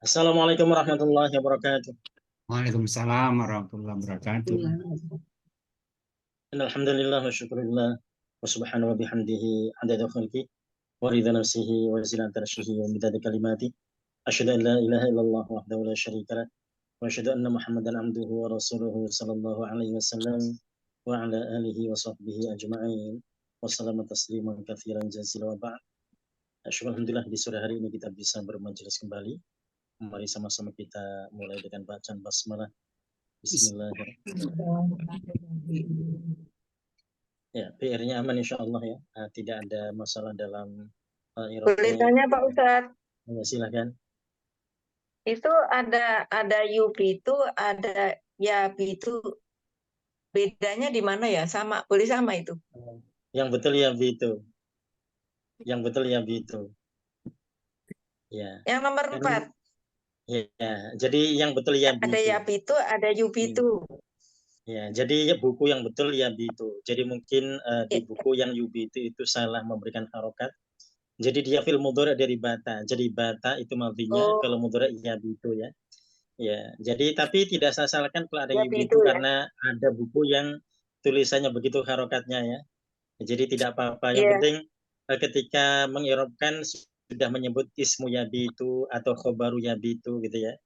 Assalamualaikum warahmatullahi wabarakatuh. Waalaikumsalam warahmatullahi wabarakatuh. Alhamdulillah wa syukurillah wa subhanahu wa bihamdihi adada khalqi wa ridha nafsihi wa zinata arshihi wa midada kalimati. Asyhadu an la ilaha illallah wahdahu la syarika lah wa asyhadu anna Muhammadan abduhu wa rasuluhu sallallahu alaihi wasallam wa ala alihi wa sahbihi ajma'in wa salama tasliman katsiran jazila wa ba'd. Alhamdulillah di sore hari ini kita bisa bermajelis kembali. Mari sama-sama kita mulai dengan bacaan basmalah. Bismillahirrahmanirrahim. Ya, PR-nya aman insya Allah ya. Tidak ada masalah dalam Boleh tanya Pak Ustadz, ya, silakan. itu ada yubi itu, ada yabi itu, bedanya di mana ya? Sama, boleh sama itu? Yang betul ya itu. Yang betul ya itu. Ya. Yang nomor 4. Ya, jadi yang betul ya Ada yabi itu, ada yubi itu. Ya, jadi buku yang betul ya itu. Jadi mungkin di buku yang yubi itu salah memberikan harokat. Jadi dia fil mudhari dari bata. Jadi bata itu madhinya, kalau mudhari ya itu ya. Ya, jadi tapi tidak saya salahkan kalau ada yubi itu karena ada buku yang tulisannya begitu harokatnya ya. Jadi tidak apa-apa. Yang penting ketika mengirobkan sudah menyebut ismu yabitu atau khobaru yabitu gitu ya.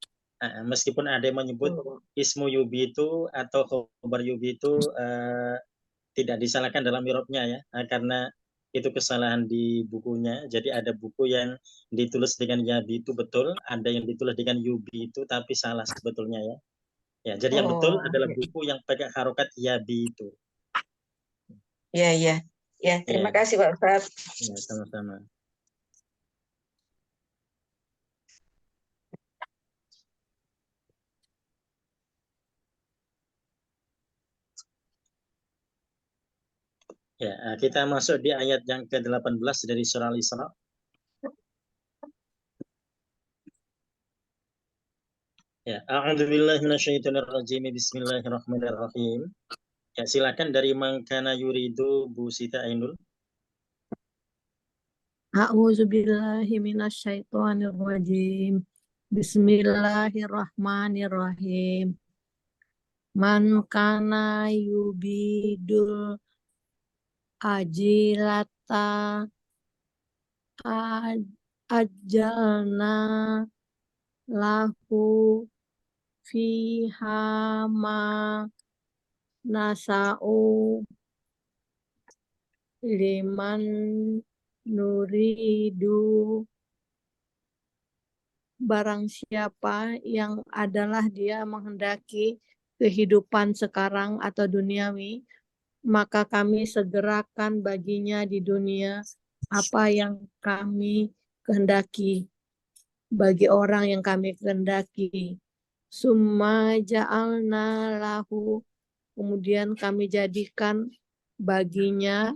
Meskipun ada yang menyebut ismu yubitu atau khobar yubitu tidak disalahkan dalam irobnya ya, karena itu kesalahan di bukunya. Jadi ada buku yang ditulis dengan yabitu betul, ada yang ditulis dengan yubitu tapi salah sebetulnya ya. Ya, jadi yang betul adalah buku yang pakai harokat yabitu. Ya. Terima kasih Pak Ustadz. Ya, sama-sama. Ya, kita masuk di ayat yang ke-18 dari surah Al-Isra. Ya, a'udzubillahi minasyaitonirrajim. Bismillahirrahmanirrahim. Ya, silakan dari Mangkana Yuridu Bu Sita Ainul. A'udzubillahi minasyaitonirrajim. Bismillahirrahmanirrahim. Man kana yubidul ajilata ajalna lahu fiha ma nasa'u liman nuridu. Barang siapa yang adalah dia menghendaki kehidupan sekarang atau duniawi, maka kami segerakan baginya di dunia apa yang kami kehendaki bagi orang yang kami kehendaki. Summa ja'alna lahu, kemudian kami jadikan baginya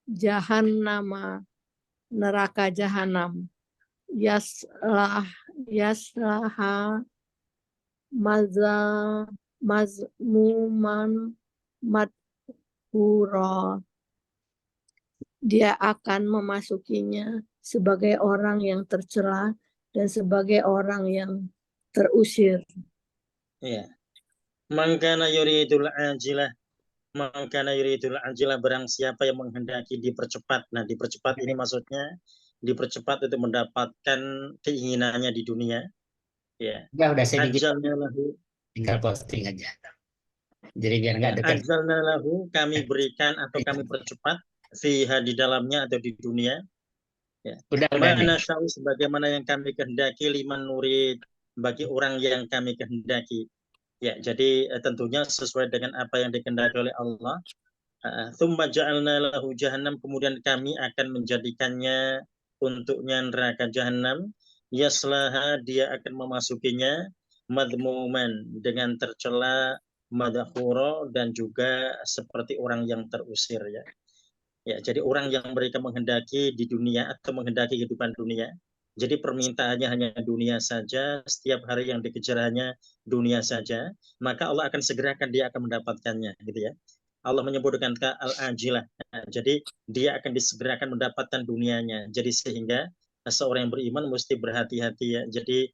jahannama, neraka jahanam, yaslaha mazmuman madhura. Dia akan memasukinya sebagai orang yang tercela dan sebagai orang yang terusir. Ya. Mangkana yuridul ajilah. Mangkana yuridul ajilah, barang siapa yang menghendaki dipercepat. Nah, dipercepat ini maksudnya dipercepat untuk mendapatkan keinginannya di dunia. Ya. Udah saya bikin. Ajalna lahu. Tinggal posting aja. Jadi biar nggak dekat. Ajalna lahu, kami berikan atau kami percepat fiha, di dalamnya atau di dunia. Ya. Mana sya'u, sebagaimana yang kami kehendaki, liman nurid, bagi orang yang kami kehendaki. Ya, jadi tentunya sesuai dengan apa yang dikehendaki oleh Allah. Tsumma ja'alna lahu jahannam, kemudian kami akan menjadikannya untuknya neraka jahanam. Yaslaha, dia akan memasukinya, madmuman, dengan tercela, madhura, dan juga seperti orang yang terusir ya. Ya, jadi orang yang mereka menghendaki di dunia atau menghendaki kehidupan dunia. Jadi permintaannya hanya dunia saja, setiap hari yang dikejar hanya dunia saja, maka Allah akan segerakan dia akan mendapatkannya gitu ya. Allah menyebutkan al-ajilah. Nah, jadi dia akan disegerakan mendapatkan dunianya. Jadi sehingga seorang yang beriman mesti berhati-hati ya. Jadi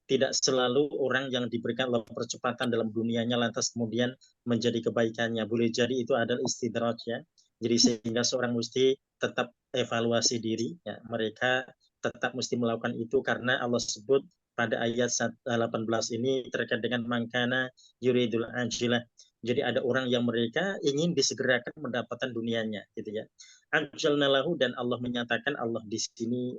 Tidak selalu orang yang diberikan Allah percepatan dalam dunianya lantas kemudian menjadi kebaikannya. Boleh jadi itu adalah istidraj ya. Jadi sehingga seorang mesti tetap evaluasi diri ya. Mereka tetap mesti melakukan itu karena Allah sebut pada ayat 18 ini terkait dengan mangkana yuridul ajilah. Jadi ada orang yang mereka ingin disegerakan mendapatkan dunianya gitu ya. Ajalna lahu, dan Allah menyatakan, Allah di sini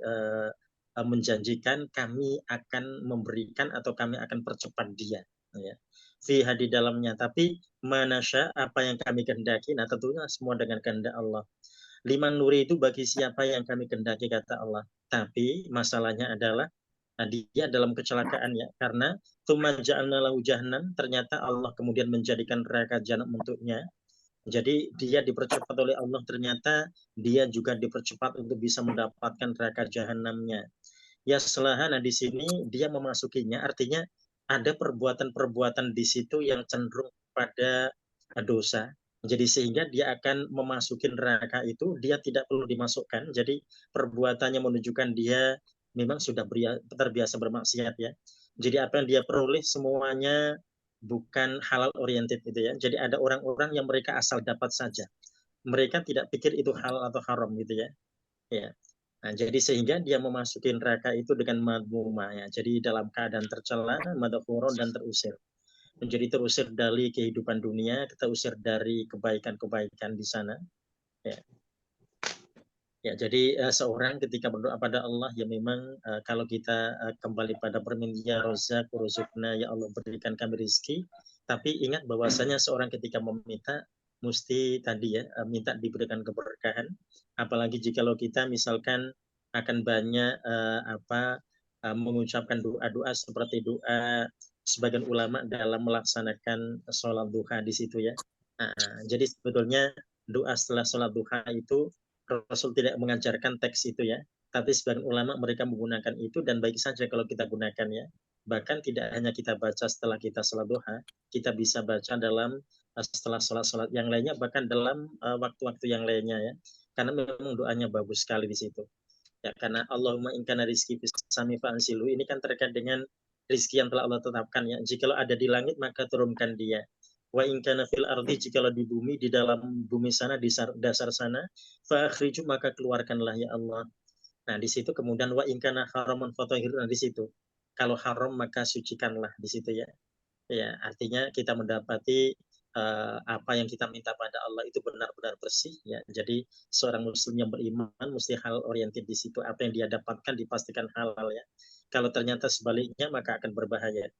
menjanjikan kami akan memberikan atau kami akan percepat dia ya fiha di dalamnya, tapi manasya apa yang kami kehendaki. Nah tentunya semua dengan kehendak Allah. Liman nuri itu bagi siapa yang kami kehendaki kata Allah, tapi masalahnya adalah dia dalam kecelakaan ya, karena tsumma ja'alna lahu jahannam, ternyata Allah kemudian menjadikan neraka jahanam untuknya. Jadi dia dipercepat oleh Allah, ternyata dia juga dipercepat untuk bisa mendapatkan neraka jahanamnya. Ya selahan, nah di sini dia memasukinya, artinya ada perbuatan-perbuatan di situ yang cenderung pada dosa. Jadi sehingga dia akan memasuki neraka itu, dia tidak perlu dimasukkan. Jadi perbuatannya menunjukkan dia memang sudah terbiasa bermaksiat ya. Jadi apa yang dia peroleh semuanya bukan halal oriented gitu ya. Jadi ada orang-orang yang mereka asal dapat saja. Mereka tidak pikir itu halal atau haram gitu ya. Ya. Nah, jadi sehingga dia memasuki neraka itu dengan madmumah ya. Jadi dalam keadaan tercela, madhuron, dan terusir. Menjadi terusir dari kehidupan dunia, kita usir dari kebaikan-kebaikan di sana. Ya. Ya, jadi seorang ketika berdoa pada Allah ya memang kalau kita kembali pada permintaan ya Rozak, Rozukna, ya Allah berikan kami rezeki. Tapi ingat bahwasanya seorang ketika meminta mesti tadi ya minta diberikan keberkahan. Apalagi jikalau kita misalkan akan banyak mengucapkan doa-doa seperti doa sebagian ulama dalam melaksanakan sholat duha di situ ya. Jadi sebetulnya doa setelah sholat duha itu Rasul tidak mengajarkan teks itu ya, tapi sebagian ulama mereka menggunakan itu, dan baik saja kalau kita gunakan ya. Bahkan tidak hanya kita baca setelah kita sholat duha, kita bisa baca dalam setelah sholat-sholat yang lainnya, bahkan dalam waktu-waktu yang lainnya ya. Karena memang doanya bagus sekali di situ. Ya, karena Allahumma in kana rizki fis sami fa'ansilu, ini kan terkait dengan rizki yang telah Allah tetapkan ya. Jikalau ada di langit maka turunkan dia. Wa in kana fil ardi, jikalau di bumi, di dalam bumi sana, di dasar sana, fa akhriju, maka keluarkanlah ya Allah. Nah, di situ kemudian wa in kana haraman fatahhir, nah di situ. Kalau haram maka sucikanlah di situ ya. Ya, artinya kita mendapati apa yang kita minta pada Allah itu benar-benar bersih ya. Jadi seorang muslim yang beriman mesti halal oriented di situ. Apa yang dia dapatkan dipastikan halal ya. Kalau ternyata sebaliknya maka akan berbahaya.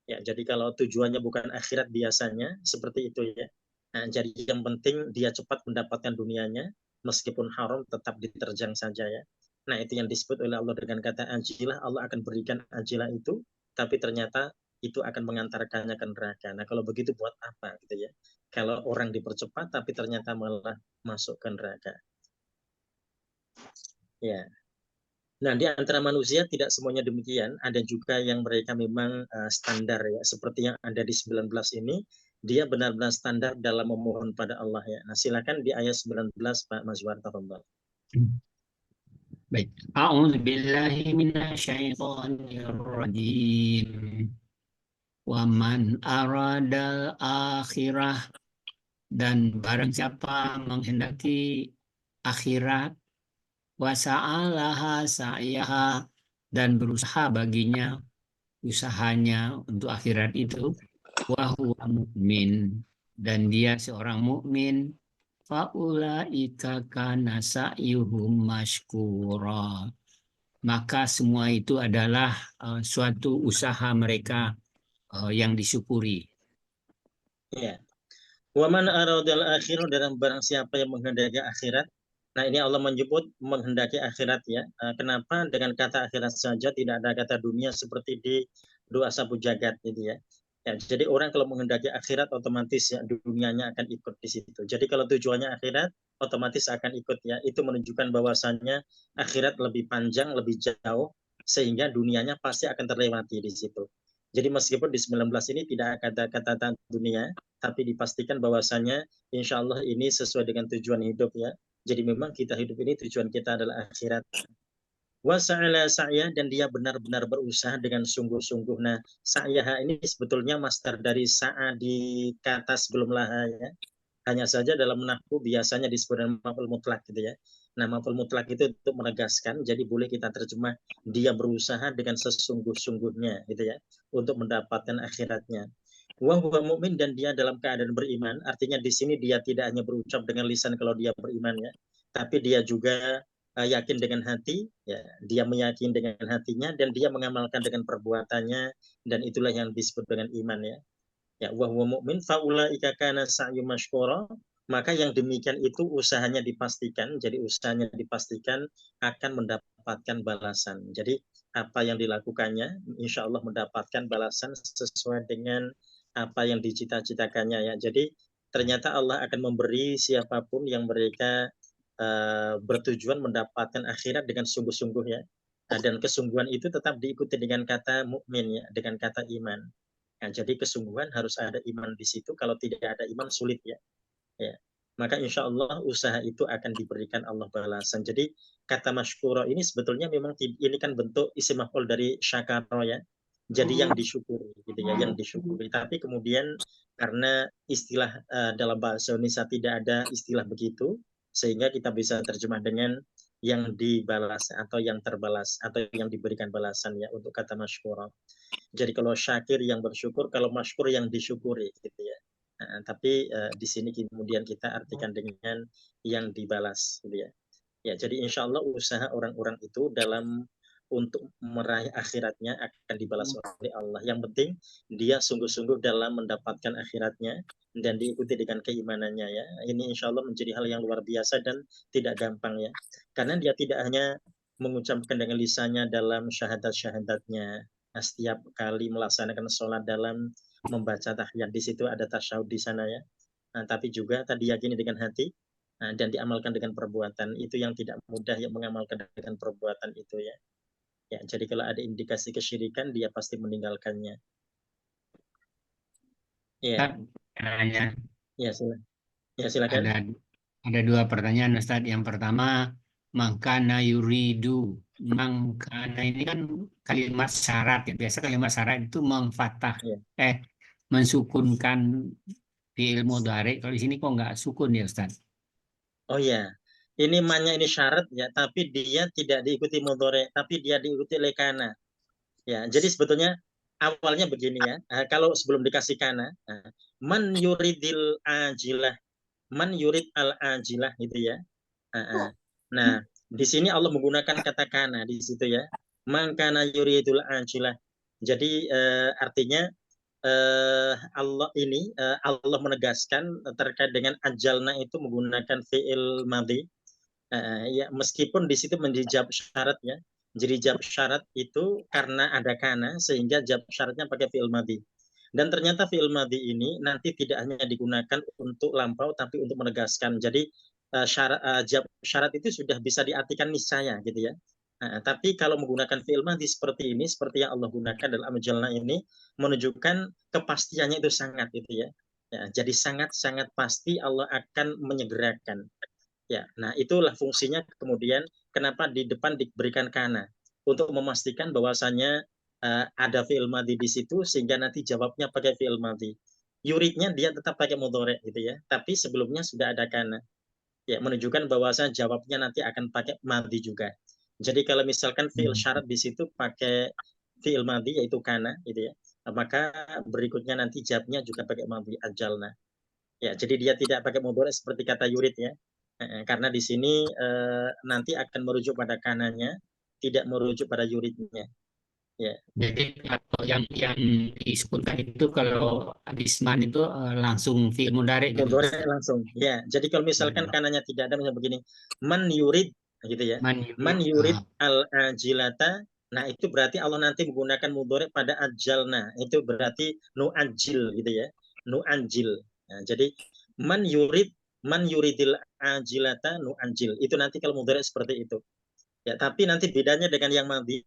Ya, jadi kalau tujuannya bukan akhirat biasanya seperti itu ya. Nah, jadi yang penting dia cepat mendapatkan dunianya, meskipun haram tetap diterjang saja ya. Nah, itu yang disebut oleh Allah dengan kata ajilah, Allah akan berikan ajilah itu, tapi ternyata itu akan mengantarkannya ke neraka. Nah, kalau begitu buat apa gitu ya? Kalau orang dipercepat tapi ternyata malah masuk ke neraka. Ya. Nah, di antara manusia tidak semuanya demikian. Ada juga yang mereka memang standar ya. Seperti yang ada di 19 ini, dia benar-benar standar dalam memohon pada Allah ya. Nah, silakan di ayat 19 Pak Mazwar, tafadhol. Baik. A'udzu billahi minasyaitonir rajim. Wa man aradal akhirah, dan barang siapa menghendaki akhirat, wa sa'alaha sa'yaha, dan berusaha baginya usahanya untuk akhirat itu, wa huwa mu'min, dan dia seorang mukmin, faulaika kana sa'yuhum mashkura, maka semua itu adalah suatu usaha mereka yang disyukuri. Ya. Wa man aradal akhirah, dan barang siapa yang menghendaki akhirat. Nah, ini Allah menyebut menghendaki akhirat ya. Kenapa dengan kata akhirat saja, tidak ada kata dunia seperti di doa sabu jagat gitu ya. Ya, jadi orang kalau menghendaki akhirat otomatis ya dunianya akan ikut di situ. Jadi kalau tujuannya akhirat otomatis akan ikut ya. Itu menunjukkan bahwasannya akhirat lebih panjang, lebih jauh, sehingga dunianya pasti akan terlewati di situ. Jadi meskipun di 19 ini tidak ada kata dunia, tapi dipastikan bahwasanya insya Allah ini sesuai dengan tujuan hidup ya. Jadi memang kita hidup ini tujuan kita adalah akhirat. Wa sa'ala sa'ya, dan dia benar-benar berusaha dengan sungguh-sungguh. Nah, sa'yaha ini sebetulnya masdar dari sa'a di kata sebelum laha ya. Hanya saja dalam nahwu biasanya disebut dengan maf'ul mutlak gitu ya. Nah, maf'ul mutlak itu untuk menegaskan, jadi boleh kita terjemah dia berusaha dengan sesungguh-sungguhnya gitu ya, untuk mendapatkan akhiratnya. Wa huwa mu'min, dan dia dalam keadaan beriman. Artinya di sini dia tidak hanya berucap dengan lisan kalau dia beriman ya, tapi dia juga yakin dengan hati, ya, dia meyakini dengan hatinya dan dia mengamalkan dengan perbuatannya, dan itulah yang disebut dengan iman ya. Ya, wa huwa mu'min faulaika kana sa'yu mashkura, maka yang demikian itu usahanya dipastikan, jadi usahanya dipastikan akan mendapatkan balasan. Jadi apa yang dilakukannya insya Allah mendapatkan balasan sesuai dengan apa yang dicita-citakannya ya. Jadi ternyata Allah akan memberi siapapun yang mereka bertujuan mendapatkan akhirat dengan sungguh-sungguh ya. Nah, dan kesungguhan itu tetap diikuti dengan kata mukmin ya, dengan kata iman. Nah, jadi kesungguhan harus ada iman di situ. Kalau tidak ada iman sulit ya. Ya. Maka insya Allah usaha itu akan diberikan Allah balasan. Jadi kata masykuro ini sebetulnya memang ini kan bentuk isim maf'ul dari syakaro ya. Jadi yang disyukuri gitu ya, yang disyukuri. Tapi kemudian karena istilah dalam bahasa Indonesia tidak ada istilah begitu, sehingga kita bisa terjemah dengan yang dibalas atau yang terbalas atau yang diberikan balasan ya untuk kata masykuro. Jadi kalau syakir yang bersyukur, kalau masykur yang disyukuri gitu ya. Nah, tapi di sini kemudian kita artikan dengan yang dibalas gitu ya. Ya, jadi insya Allah usaha orang-orang itu dalam untuk meraih akhiratnya akan dibalas oleh Allah. Yang penting dia sungguh-sungguh dalam mendapatkan akhiratnya dan diikuti dengan keimanannya ya. Ini insya Allah menjadi hal yang luar biasa dan tidak gampang ya. Karena dia tidak hanya mengucapkan dengan lisannya dalam syahadat-syahadatnya. Nah, setiap kali melaksanakan sholat dalam membaca tahiyat, di situ ada tasyahud di sana ya. Nah, tapi juga tadi yakini dengan hati, dan diamalkan dengan perbuatan. Itu yang tidak mudah yang mengamalkan dengan perbuatan itu ya. Ya, jadi kalau ada indikasi kesyirikan dia pasti meninggalkannya. Ya. Ya, silakan. Ada dua pertanyaan Ustaz. Yang pertama, mangkana yuridu. Mangkana ini kan kalimat syarat ya. Biasa kalimat syarat itu memfatah mensukunkan fi'il mudhari. Kalau di sini kok nggak sukun ya Ustaz? Oh ya, ini mannya ini syarat ya, tapi dia tidak diikuti mudhari, tapi dia diikuti oleh kana. Ya, jadi sebetulnya awalnya begini ya. Kalau sebelum dikasih kana, man yuridil ajilah, man yurid al ajilah gitu ya. Nah, di sini Allah menggunakan kata kana di situ ya. Man kana yuridul ajilah. Jadi artinya Allah ini Allah menegaskan terkait dengan ajalna itu menggunakan fi'il madhi. Ya, meskipun di situ menjadi jawab syarat ya. Jadi jawab syarat itu karena ada kana sehingga jawab syaratnya pakai fi'il madhi. Dan ternyata fi'il madhi ini nanti tidak hanya digunakan untuk lampau tapi untuk menegaskan. Jadi jawab syarat itu sudah bisa diartikan niscaya gitu ya. Tapi kalau menggunakan fi'il madhi seperti ini, seperti yang Allah gunakan dalam ajalna ini, menunjukkan kepastiannya itu sangat gitu ya. Jadi sangat-sangat pasti Allah akan menyegerakan. Ya, nah itulah fungsinya kemudian kenapa di depan diberikan kana untuk memastikan bahwasannya ada fi'il madhi di situ sehingga nanti jawabnya pakai fi'il madhi. Yuridnya dia tetap pakai mudhari gitu ya, tapi sebelumnya sudah ada kana. Ya, menunjukkan bahwasanya jawabnya nanti akan pakai madhi juga. Jadi kalau misalkan fi'il syarat di situ pakai fi'il madhi yaitu kana gitu ya, maka berikutnya nanti jawabnya juga pakai madhi ajalna. Ya, jadi dia tidak pakai mudhari seperti kata yurid ya. Karena di sini nanti akan merujuk pada kanannya, tidak merujuk pada yuridnya. Ya. Jadi kalau yang disukunkan itu kalau habis man itu langsung fi'il mudhari gitu. Mudhari langsung. Ya. Jadi kalau misalkan kanannya tidak ada misalnya begini, man yurid gitu ya. Man yurid al ajilata. Nah, itu berarti Allah nanti menggunakan mudhari pada ajalna. Itu berarti nu ajil gitu ya. Nu anjil. Nah, jadi man yuridil ajilata nu anjil. Itu nanti kalau mudhari seperti itu. Ya, tapi nanti bedanya dengan yang madhi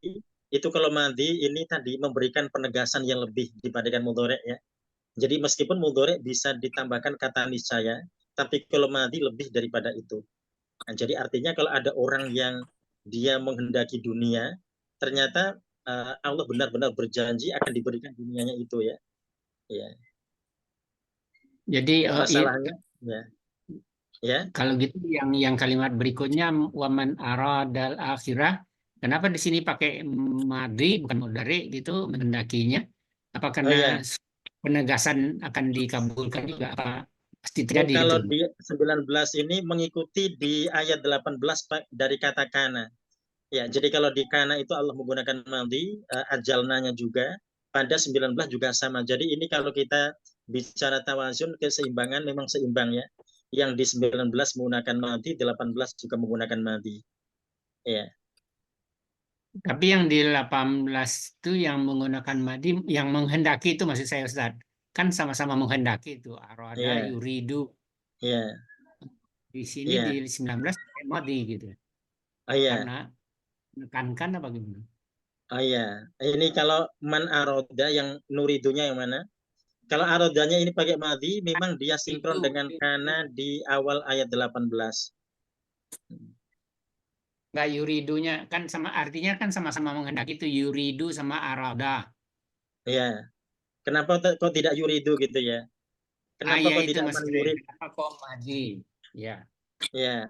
itu kalau madhi ini tadi memberikan penegasan yang lebih dibandingkan mudhari ya. Jadi meskipun mudhari bisa ditambahkan kata niscaya, tapi kalau madhi lebih daripada itu. Nah, jadi artinya kalau ada orang yang dia menghendaki dunia, ternyata Allah benar-benar berjanji akan diberikan dunianya itu ya. Ya. Jadi Masalahnya ya. Ya. Kalau gitu yang kalimat berikutnya waman aradal akhirah, kenapa di sini pakai madhi bukan mudhari gitu menghendakinya? Apa karena penegasan akan dikabulkan juga, apa pasti terjadi kalau gitu? di 19 ini mengikuti di ayat 18 dari kata kana. Ya, jadi kalau di kana itu Allah menggunakan madhi, ajalnanya juga, pada 19 juga sama. Jadi ini kalau kita bicara tawazun, keseimbangan memang seimbang ya. Yang di 19 menggunakan madhi, 18 juga menggunakan madhi. Ya. Tapi yang di 18 itu yang menggunakan madhi, yang menghendaki itu maksud saya Ustaz. Kan sama-sama menghendaki itu, arada, yuridu. Iya. Di sini di 19 pakai madhi gitu. Karena menekankan apa gimana? Oh iya, ini kalau man aroda yang nuridunya yang mana? Kalau arodanya ini pakai madhi, memang dia sinkron dengan kana di awal ayat 18. Enggak, yuridunya kan sama, artinya kan sama-sama menghendaki itu, yuridu sama aroda. Iya. Kenapa kok tidak yuridu gitu ya? Kenapa kok tidak man yurid? Kenapa kok madhi? Ya. Ya.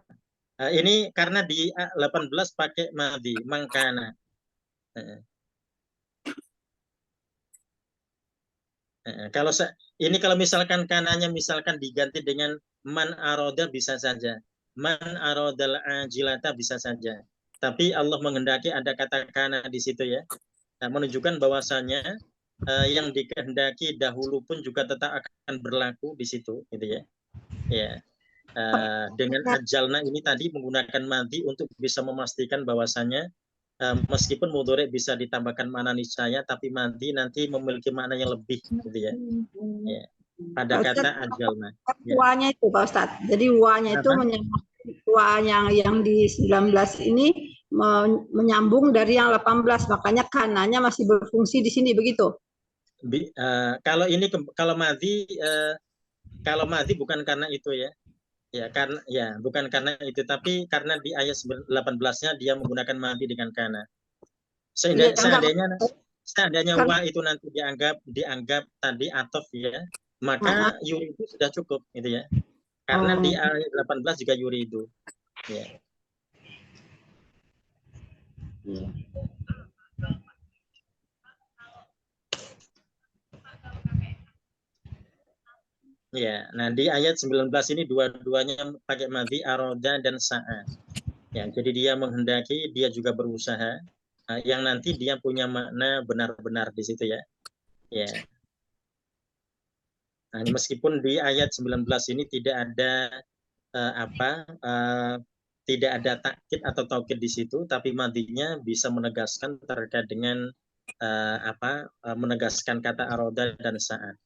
Ini karena di 18 pakai madhi, mangkana. Kalau ini kalau misalkan kananya misalkan diganti dengan man aroda bisa saja. Man arodal ajilata bisa saja. Tapi Allah menghendaki ada kata kana di situ ya. Nah, menunjukkan bahwasanya yang dikehendaki dahulu pun juga tetap akan berlaku di situ gitu ya. Ya. Dengan ajalna ini tadi menggunakan madhi untuk bisa memastikan bahwasanya meskipun mudhari bisa ditambahkan makna niscaya, tapi madhi nanti memiliki makna yang lebih gitu ya. Ya. Pada kata ajalna. Wanya itu Pak Ustadz. Jadi wanya itu yang di 19 ini menyambung dari yang 18, makanya kananya masih berfungsi di sini begitu. Kalau ini kalau madhi bukan karena itu ya. Ya karena bukan karena itu, tapi karena di ayat 18-nya dia menggunakan madhi dengan kana. Seandainya wa itu nanti dianggap tadi atof ya, maka yuridu sudah cukup gitu ya. Karena di ayat 18 juga yuridu. Ya. Ya, nah di ayat 19 ini dua-duanya pakai madhi, aroda dan sa'a. Ya, jadi dia menghendaki, dia juga berusaha, yang nanti dia punya makna benar-benar di situ ya. Ya. Nah, meskipun di ayat 19 ini tidak ada tidak ada takkid atau taukid di situ, tapi madhinya bisa menegaskan terkait dengan menegaskan kata aroda dan sa'a.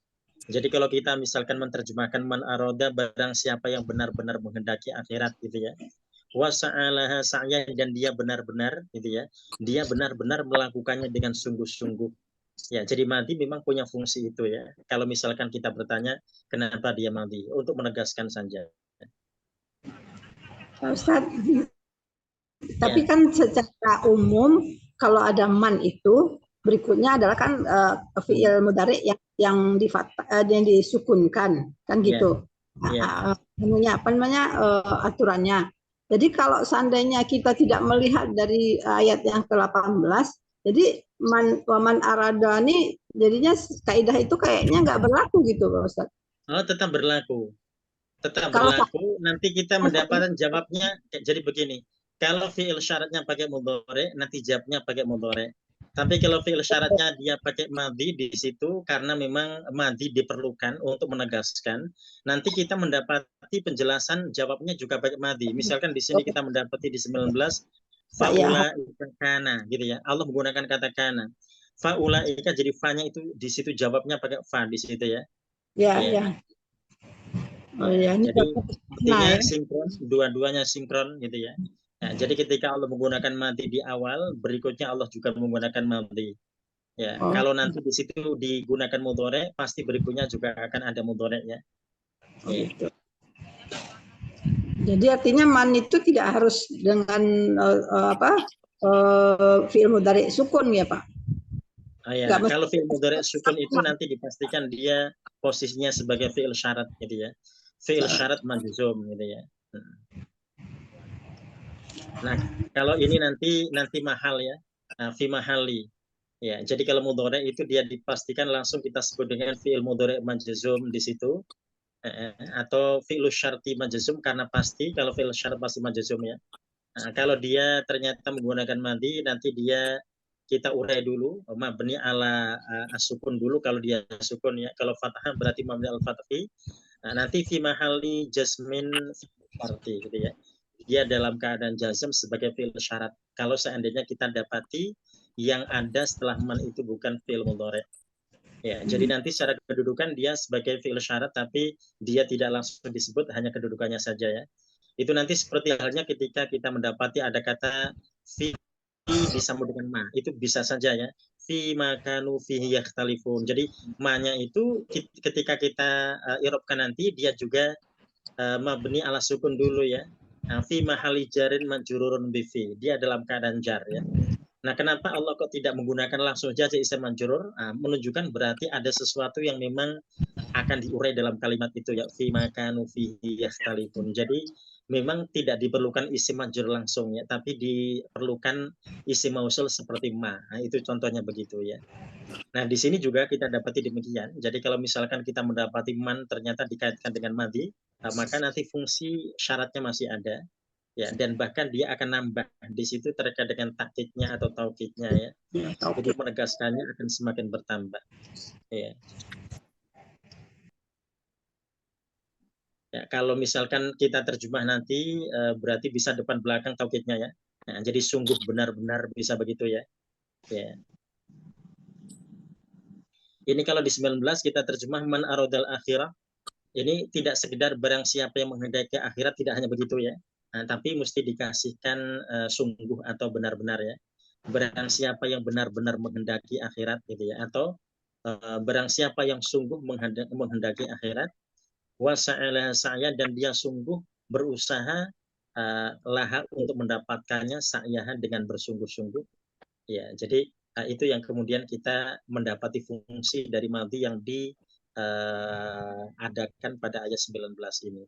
Jadi kalau kita misalkan menerjemahkan man aroda, barang siapa yang benar-benar menghendaki akhirat gitu ya. Wa sa'alaha sa'ya, dan dia benar-benar gitu ya. Dia benar-benar melakukannya dengan sungguh-sungguh. Ya, jadi madhi memang punya fungsi itu ya. Kalau misalkan kita bertanya kenapa dia madhi, untuk menegaskan saja. Ustaz, tapi kan secara umum kalau ada man itu berikutnya adalah kan fi'il mudhari yang disukunkan kan gitu. Aturannya. Jadi kalau seandainya kita tidak melihat dari ayat yang ke-18, jadi man arada ini jadinya kaidah itu kayaknya nggak berlaku gitu Pak Ustaz. Oh, tetap berlaku. Tetap berlaku. Nanti kita mendapatkan jawabnya jadi begini. Kalau fi'il syaratnya pakai mudhari, nanti jawabnya pakai mudhari. Tapi kalau fi'il syaratnya dia pakai madhi di situ karena memang madhi diperlukan untuk menegaskan, nanti kita mendapati penjelasan jawabnya juga pakai madhi. Misalkan di sini kita mendapati di 19 faulaika kana gitu ya. Allah menggunakan kata kana. Faulaika, jadi fa-nya itu di situ jawabnya pakai fa di situ ya. Ya. Oh ya, ini jadi artinya sinkron, dua-duanya sinkron gitu ya. Nah, jadi ketika Allah menggunakan madhi di awal, berikutnya Allah juga menggunakan madhi. Ya, kalau nanti di situ digunakan mudhari, pasti berikutnya juga akan ada mudhari ya. Jadi artinya man itu tidak harus dengan fi'il mudhari sukun ya Pak? Ya, kalau fi'il mudhari sukun itu nanti dipastikan dia posisinya sebagai fi'il syarat gitu ya. Fi'il syarat majzum gitu ya. Nah, kalau ini nanti mahal ya, fi mahali. Ya, jadi kalau mudhari itu dia dipastikan langsung kita sebut dengan fi'il mudhari majzum di situ. Atau fi'il syarti majzum karena pasti kalau fi'il syarat pasti majzum ya. Nah, kalau dia ternyata menggunakan madi nanti dia kita urai dulu mabni ala asukun dulu kalau dia sukun ya. Kalau fathah berarti mabni al fathi. Nah, nanti fi mahali jasmin syarti gitu ya. Dia dalam keadaan jazm sebagai fi'il syarat. Kalau seandainya kita dapati yang ada setelah man itu bukan fi'il mudhari. Ya, jadi nanti secara kedudukan dia sebagai fi'il syarat tapi dia tidak langsung disebut, hanya kedudukannya saja ya. Itu nanti seperti halnya ketika kita mendapati ada kata fi disambung dengan ma, itu bisa saja ya. Fi makanu fihi yakhtalifun. Jadi ma-nya itu ketika kita i'rabkan nanti dia juga mabni ala sukun dulu ya. Fi mahali jarin majrurun bi fi. Dia dalam keadaan jar ya. Nah, kenapa Allah kok tidak menggunakan langsung saja isim majrur? Menunjukkan berarti ada sesuatu yang memang akan diurai dalam kalimat itu ya, fi makanu fihi yakhtalifun. Jadi memang tidak diperlukan isim majrur langsung ya, tapi diperlukan isim mausul seperti ma. Nah, itu contohnya begitu ya. Nah, di sini juga kita dapati demikian. Jadi kalau misalkan kita mendapati man ternyata dikaitkan dengan madi, maka nanti fungsi syaratnya masih ada. Ya, dan bahkan dia akan nambah di situ terkait dengan takkidnya atau taukidnya ya. Jadi menegaskannya akan semakin bertambah. Ya. Ya, kalau misalkan kita terjemah nanti berarti bisa depan belakang taukidnya ya. Nah, jadi sungguh benar-benar bisa begitu ya. Ya. Ini kalau di 19 kita terjemah man aradal akhirah. Ini tidak sekedar barang siapa yang menghendaki akhirat, tidak hanya begitu ya. Nah, tapi mesti dikasihkan sungguh atau benar-benar ya. Barang siapa yang benar-benar menghendaki akhirat gitu ya, atau barang siapa yang sungguh menghendaki akhirat, wasa'ala sa'ya, dan dia sungguh berusaha laha untuk mendapatkannya sa'yahan dengan bersungguh-sungguh. Ya, jadi itu yang kemudian kita mendapati fungsi dari madhi yang adakan pada ayat 19 ini.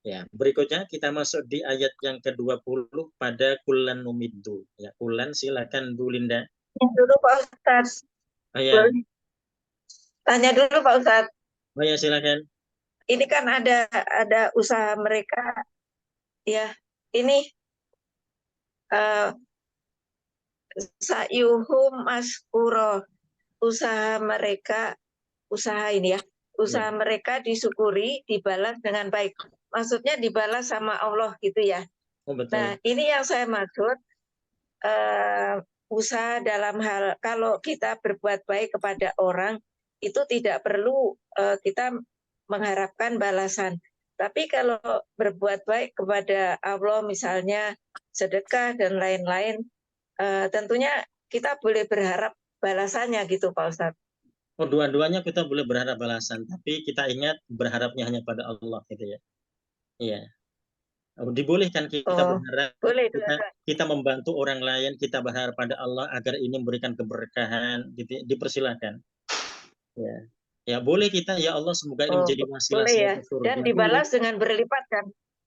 Ya, berikutnya kita masuk di ayat yang ke-20 pada kullan numiddu. Ya, kullan silakan Bu Linda. Dulu Pak Ustadz. Ya. Tanya dulu Pak Ustadz. Oh ya, silakan. Ini kan ada usaha mereka ya. Ini sayuhum maskuro, usaha mereka, usaha ini ya, usaha mereka disyukuri, dibalas dengan baik. Maksudnya dibalas sama Allah gitu ya. Oh, betul. Nah, ini yang saya maksud, usaha dalam hal kalau kita berbuat baik kepada orang itu tidak perlu kita mengharapkan balasan. Tapi kalau berbuat baik kepada Allah misalnya sedekah dan lain-lain, tentunya kita boleh berharap balasannya gitu Pak Ustadz. Oh, dua-duanya kita boleh berharap balasan, tapi kita ingat berharapnya hanya pada Allah gitu ya. Iya. Dibolehkan kita berharap, boleh, kita membantu orang lain, kita berharap pada Allah agar ini memberikan keberkahan, gitu, dipersilakan. Ya. Ya, boleh kita, ya Allah semoga ini menjadi wasilah ya. ke surga. Dan dibalas dengan berlipat kan?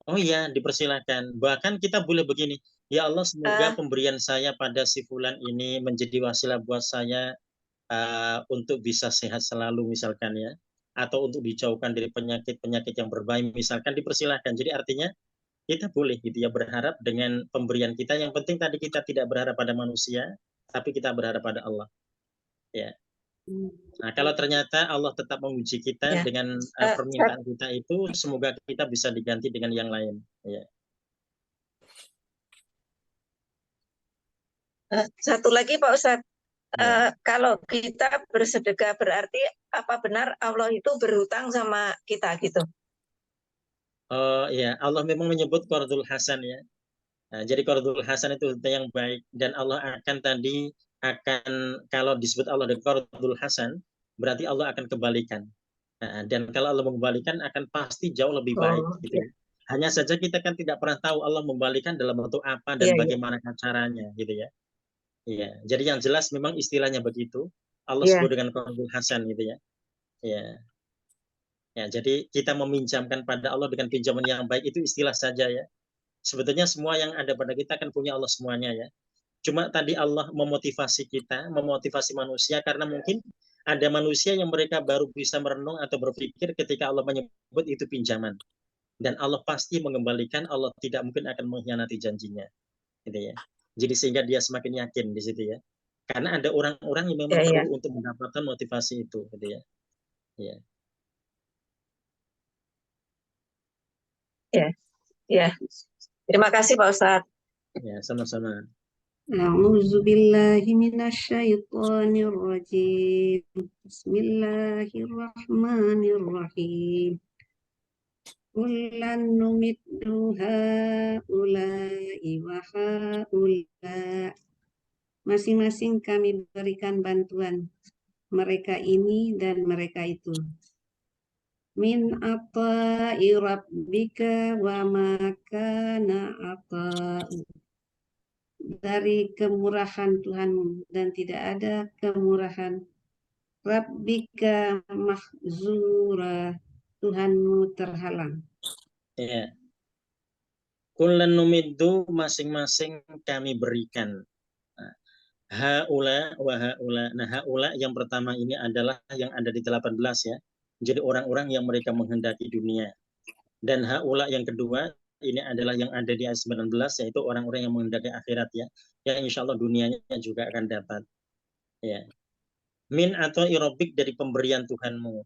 Oh iya, dipersilakan. Bahkan kita boleh begini, ya Allah semoga pemberian saya pada si fulan ini menjadi wasilah buat saya untuk bisa sehat selalu misalkan ya, atau untuk dijauhkan dari penyakit-penyakit yang berbahaya misalkan, dipersilakan. Jadi artinya kita boleh gitu ya berharap dengan pemberian kita. Yang penting tadi kita tidak berharap pada manusia, tapi kita berharap pada Allah. Ya. Nah, kalau ternyata Allah tetap menguji kita dengan permintaan kita itu, semoga kita bisa diganti dengan yang lain. Ya. Satu lagi Pak Ustadz, kalau kita bersedekah berarti apa benar Allah itu berhutang sama kita gitu? Ya, Allah memang menyebut qardul hasan ya. Nah, jadi qardul hasan itu yang baik, dan Allah akan kalau disebut Allah dengan qardul hasan, berarti Allah akan kembalikan. Nah, dan kalau Allah mengembalikan akan pasti jauh lebih baik gitu ya. Hanya saja kita kan tidak pernah tahu Allah membalikan dalam bentuk apa dan bagaimana caranya gitu ya. Iya, jadi yang jelas memang istilahnya begitu. Allah sebut dengan qaulul hasan gitu ya. Iya. Ya, jadi kita meminjamkan pada Allah dengan pinjaman yang baik itu istilah saja ya. Sebetulnya semua yang ada pada kita kan punya Allah semuanya ya. Cuma tadi Allah memotivasi kita, memotivasi manusia karena mungkin ada manusia yang mereka baru bisa merenung atau berpikir ketika Allah menyebut itu pinjaman. Dan Allah pasti mengembalikan, Allah tidak mungkin akan mengkhianati janjinya. Gitu ya. Jadi sehingga dia semakin yakin di situ ya. Karena ada orang-orang yang memang perlu untuk mendapatkan motivasi itu gitu ya. Ya. Ya. Terima kasih Pak Ustadz. Ya, sama-sama. A'udzubillahi minasyaitonirrajim. Bismillahirrahmanirrahim. Kullan numiddu haula'i wa haula'. Masing-masing kami berikan bantuan mereka ini dan mereka itu. Min ata'i rabbika wa ma kana ata'u. Dari kemurahan Tuhanmu dan tidak ada kemurahan Rabbika mahzura, Tuhanmu terhalang. Ya. Kullan numiddu, masing-masing kami berikan. Haula wa haula. Nah, haula yang pertama ini adalah yang ada di 18 ya. Jadi orang-orang yang mereka menghendaki dunia. Dan haula yang kedua ini adalah yang ada di ayat 19 yaitu orang-orang yang menghendaki akhirat ya. Yang insya Allah dunianya juga akan dapat. Ya. Min atau irobik dari pemberian Tuhanmu.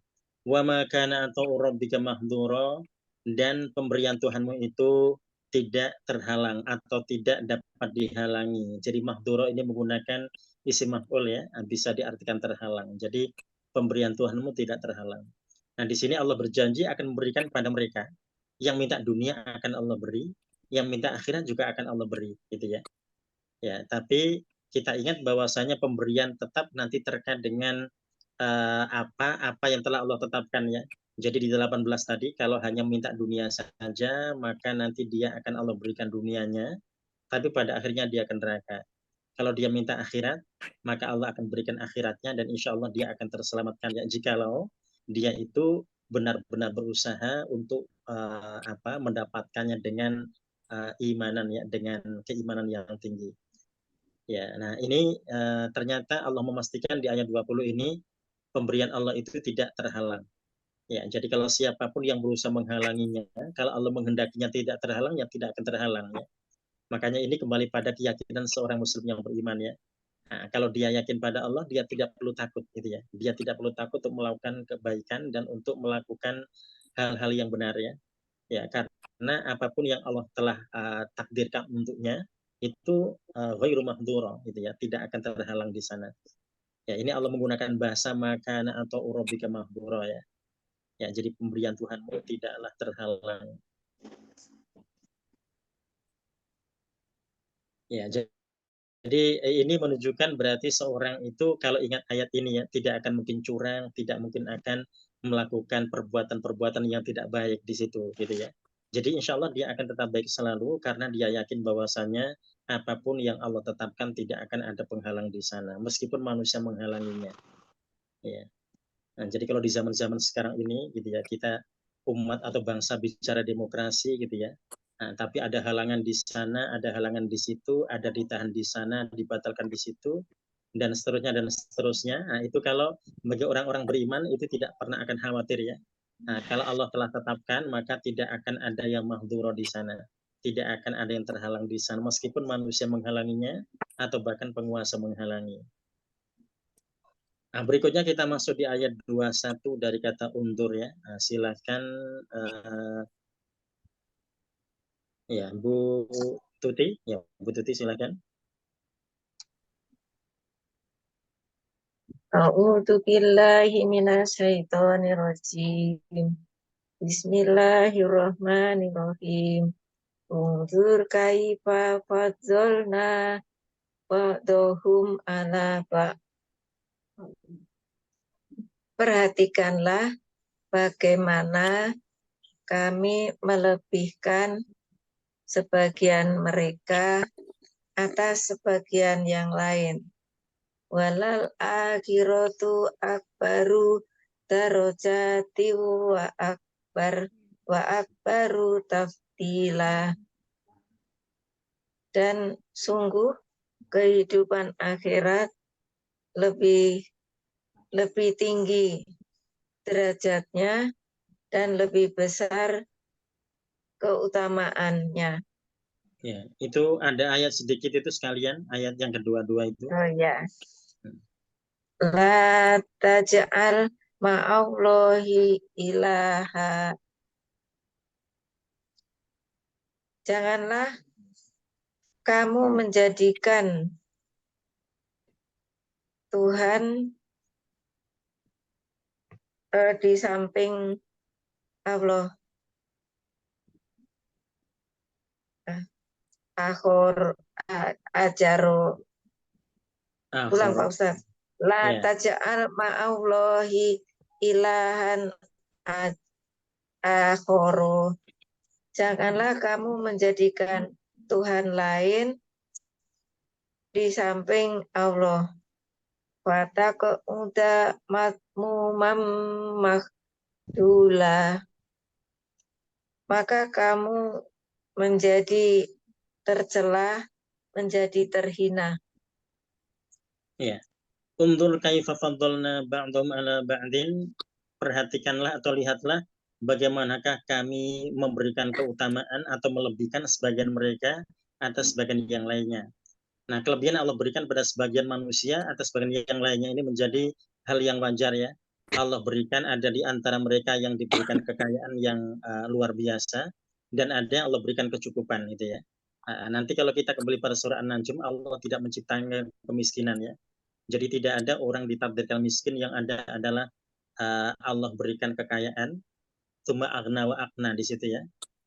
Wa ma kana atau rabbika mahdura, dan pemberian Tuhanmu itu tidak terhalang atau tidak dapat dihalangi. Jadi mahdura ini menggunakan isim maf'ul ya, bisa diartikan terhalang. Jadi pemberian Tuhanmu tidak terhalang. Nah, di sini Allah berjanji akan memberikan kepada mereka. Yang minta dunia akan Allah beri, yang minta akhirat juga akan Allah beri, gitu ya. Ya, tapi kita ingat bahwasanya pemberian tetap nanti terkait dengan apa yang telah Allah tetapkan ya. Jadi di 18 tadi kalau hanya minta dunia saja maka nanti dia akan Allah berikan dunianya, tapi pada akhirnya dia akan neraka. Kalau dia minta akhirat maka Allah akan berikan akhiratnya dan insya Allah dia akan terselamatkan ya jikalau dia itu benar-benar berusaha untuk mendapatkannya dengan imanan ya, dengan keimanan yang tinggi. Ya, nah ini ternyata Allah memastikan di ayat 20 ini pemberian Allah itu tidak terhalang. Ya, jadi kalau siapapun yang berusaha menghalanginya, kalau Allah menghendakinya tidak terhalang, ya tidak akan terhalang. Ya. Makanya ini kembali pada keyakinan seorang Muslim yang beriman ya. Nah, kalau dia yakin pada Allah, dia tidak perlu takut, gitu ya. Dia tidak perlu takut untuk melakukan kebaikan dan untuk melakukan hal-hal yang benar ya. Ya, karena apapun yang Allah telah takdirkan untuknya itu ghairu mahdura, gitu ya, tidak akan terhalang di sana. Ya, ini Allah menggunakan bahasa makana atau urabika mahdura ya. Ya, jadi pemberian Tuhanmu tidaklah terhalang. Ya, jadi ini menunjukkan berarti seorang itu kalau ingat ayat ini ya, tidak akan mungkin curang, tidak mungkin akan melakukan perbuatan-perbuatan yang tidak baik di situ gitu ya. Jadi insya Allah dia akan tetap baik selalu karena dia yakin bahwasanya apapun yang Allah tetapkan tidak akan ada penghalang di sana, meskipun manusia menghalanginya. Ya. Nah, jadi kalau di zaman-zaman sekarang ini gitu ya, kita umat atau bangsa bicara demokrasi gitu ya. Nah, tapi ada halangan di sana, ada halangan di situ, ada ditahan di sana, dibatalkan di situ, dan seterusnya dan seterusnya. Nah, itu kalau bagi orang-orang beriman itu tidak pernah akan khawatir ya. Nah, kalau Allah telah tetapkan, maka tidak akan ada yang mahdhura di sana. Tidak akan ada yang terhalang di sana, meskipun manusia menghalanginya atau bahkan penguasa menghalangi. Nah, berikutnya kita masuk di ayat 21 dari kata undur ya. Nah, silakan ya Bu Tuti, ya Bu Tuti silakan. A'udzu billahi minasyaitonir rajim. Bismillahirrahmanirrahim. Unzur kaifa fadzalna ba'dahum ala ba'. Perhatikanlah bagaimana kami melebihkan sebagian mereka atas sebagian yang lain. Walal akhiratu akbaru darajati wa akbaru tafdila. Dan sungguh kehidupan akhirat lebih tinggi derajatnya dan lebih besar keutamaannya. Ya, itu ada ayat sedikit itu sekalian, ayat yang kedua-dua itu. Oh ya. La taj'al ma'allahi ilaha. Janganlah kamu menjadikan Tuhan di samping Allah. Ajaro. Ulang Pak Ustaz. La taj'al ma'allahi ilahan akhoro. Janganlah kamu menjadikan Tuhan lain di samping Allah. Fataqauda matmumam mahdula. Maka kamu menjadi tercela, menjadi terhina. Ya. Undur kaifa faddalna ba'dhum ala ba'din. Perhatikanlah atau lihatlah bagaimanakah kami memberikan keutamaan atau melebihkan sebagian mereka atas sebagian yang lainnya. Nah, kelebihan Allah berikan pada sebagian manusia atas sebagian yang lainnya ini menjadi hal yang wajar ya. Allah berikan ada di antara mereka yang diberikan kekayaan yang luar biasa dan ada yang Allah berikan kecukupan gitu ya. Nanti kalau kita kembali pada surah An-Najm, Allah tidak menciptakan kemiskinan ya. Jadi tidak ada orang ditakdirkan miskin, yang ada adalah Allah berikan kekayaan, tsumma aghna wa aqna di situ ya.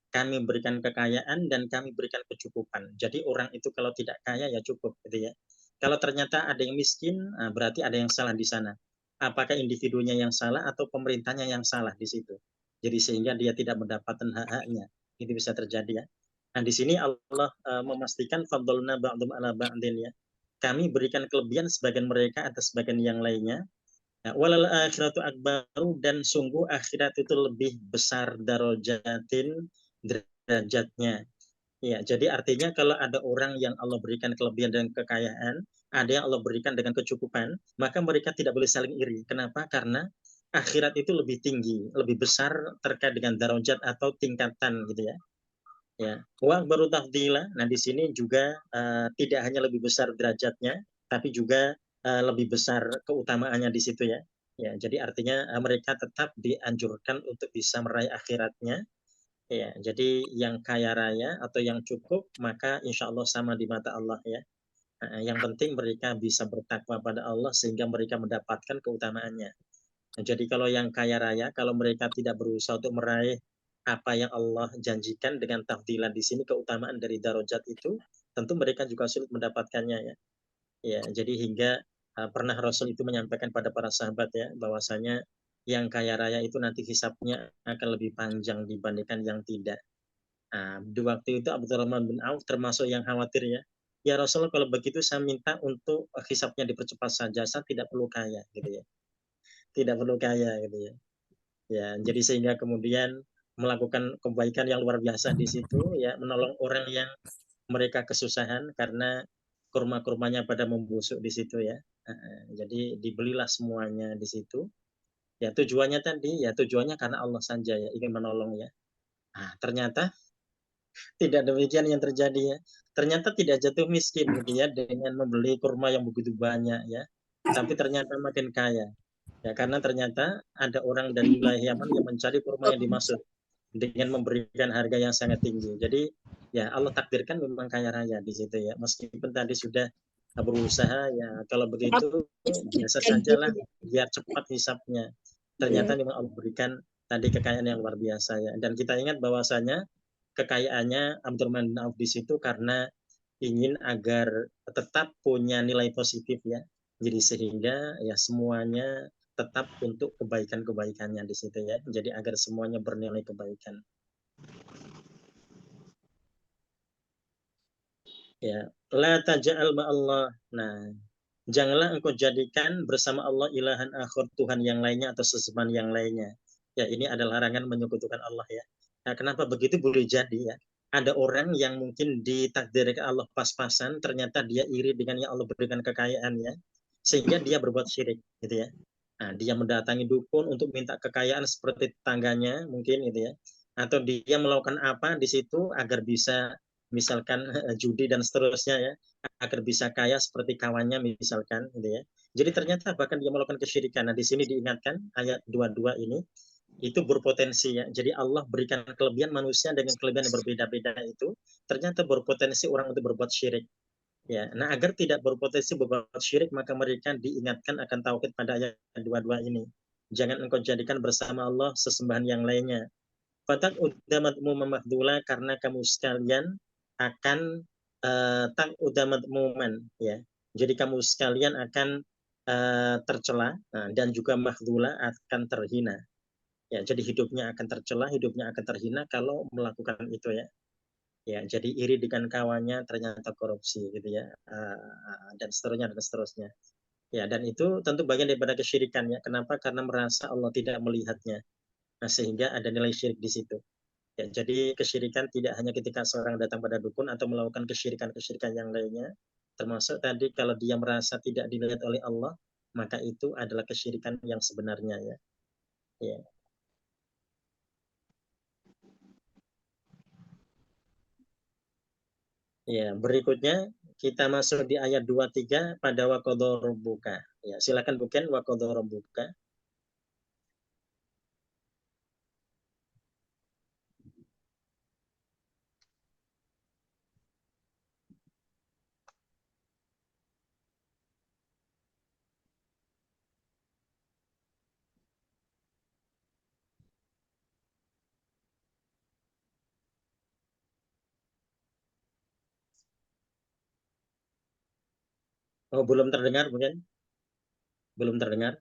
Kami berikan kekayaan dan kami berikan kecukupan. Jadi orang itu kalau tidak kaya ya cukup gitu ya. Kalau ternyata ada yang miskin, berarti ada yang salah di sana. Apakah individunya yang salah atau pemerintahnya yang salah di situ. Jadi sehingga dia tidak mendapatkan hak-haknya. Itu bisa terjadi ya. Nah, di sini Allah memastikan fadlna ba'dhum ala ba'din ya. Kami berikan kelebihan sebagian mereka atas sebagian yang lainnya. Walal akhiratu akbaru, dan sungguh akhirat itu lebih besar darajatin derajatnya. Ya, jadi artinya kalau ada orang yang Allah berikan kelebihan dan kekayaan, ada yang Allah berikan dengan kecukupan, maka mereka tidak boleh saling iri. Kenapa? Karena akhirat itu lebih tinggi, lebih besar terkait dengan darajat atau tingkatan gitu ya. Ya, wa baru tafdila. Nah, di sini juga tidak hanya lebih besar derajatnya, tapi juga lebih besar keutamaannya di situ ya. Ya, jadi artinya mereka tetap dianjurkan untuk bisa meraih akhiratnya. Ya, jadi yang kaya raya atau yang cukup maka insya Allah sama di mata Allah ya. Yang penting mereka bisa bertakwa pada Allah sehingga mereka mendapatkan keutamaannya. Nah, jadi kalau yang kaya raya, kalau mereka tidak berusaha untuk meraih apa yang Allah janjikan dengan tafdilan di sini, keutamaan dari darajat itu, tentu mereka juga sulit mendapatkannya ya. Ya, jadi hingga pernah Rasul itu menyampaikan pada para sahabat ya, bahwasanya yang kaya raya itu nanti hisabnya akan lebih panjang dibandingkan yang tidak. Nah, di waktu itu Abdurrahman bin Auf termasuk yang khawatir ya. Ya Rasulullah, kalau begitu saya minta untuk hisabnya dipercepat saja, saya tidak perlu kaya gitu ya. Tidak perlu kaya gitu ya. Ya, jadi sehingga kemudian melakukan kebaikan yang luar biasa di situ ya, menolong orang yang mereka kesusahan karena kurma-kurmanya pada membusuk di situ ya. Jadi dibelilah semuanya di situ. Ya tujuannya tadi ya, tujuannya karena Allah saja ya, ingin menolong ya. Nah, ternyata tidak demikian yang terjadi ya. Ternyata tidak jatuh miskin gitu ya dengan membeli kurma yang begitu banyak ya. Tapi ternyata makin kaya. Ya, karena ternyata ada orang dari wilayah Yaman yang mencari kurma yang dimaksud dengan memberikan harga yang sangat tinggi. Jadi ya Allah takdirkan memang kaya raya di situ ya. Meskipun tadi sudah berusaha ya, kalau begitu biasa sajalah biar cepat hisapnya. Ternyata memang Allah berikan tadi kekayaan yang luar biasa ya. Dan kita ingat bahwasanya kekayaannya Abdurrahman bin Auf di situ karena ingin agar tetap punya nilai positif ya. Jadi sehingga ya semuanya tetap untuk kebaikan-kebaikannya di situ ya. Jadi agar semuanya bernilai kebaikan. Ya, la taj'al ma'allah. Nah, janganlah engkau jadikan bersama Allah ilahan akhir, Tuhan yang lainnya atau sesembahan yang lainnya. Ya, ini adalah larangan menyekutukan Allah ya. Nah, kenapa begitu? Boleh jadi ya. Ada orang yang mungkin ditakdirkan Allah pas-pasan, ternyata dia iri dengan yang Allah berikan kekayaan ya, sehingga dia berbuat syirik gitu ya. Nah, dia mendatangi dukun untuk minta kekayaan seperti tetangganya mungkin gitu ya. Atau dia melakukan apa di situ agar bisa misalkan judi dan seterusnya ya, agar bisa kaya seperti kawannya misalkan gitu ya. Jadi ternyata bahkan dia melakukan kesyirikan. Nah, di sini diingatkan ayat 22 ini itu berpotensi ya. Jadi Allah berikan kelebihan manusia dengan kelebihan yang berbeda-beda itu ternyata berpotensi orang untuk berbuat syirik. Ya, nah agar tidak berpotensi berbuat syirik maka mereka diingatkan akan tauhid pada ayat 22 ini. Jangan engkau jadikan bersama Allah sesembahan yang lainnya. Fatak udamatmu memahdulah karena kamu sekalian akan tak udamatmuman ya. Jadi kamu sekalian akan tercela dan juga mahdulah akan terhina. Ya, jadi hidupnya akan tercela, hidupnya akan terhina kalau melakukan itu ya. Ya, jadi iri dengan kawannya ternyata korupsi gitu ya. Dan seterusnya dan seterusnya. Ya, dan itu tentu bagian daripada kesyirikan ya. Kenapa? Karena merasa Allah tidak melihatnya. Nah, sehingga ada nilai syirik di situ. Ya, jadi kesyirikan tidak hanya ketika seorang datang pada dukun atau melakukan kesyirikan-kesyirikan yang lainnya, termasuk tadi kalau dia merasa tidak dilihat oleh Allah, maka itu adalah kesyirikan yang sebenarnya ya. Ya. Ya, berikutnya kita masuk di ayat 23 pada waqadha. Ya, silakan bukan waqadha. Oh, belum terdengar mungkin? Belum terdengar?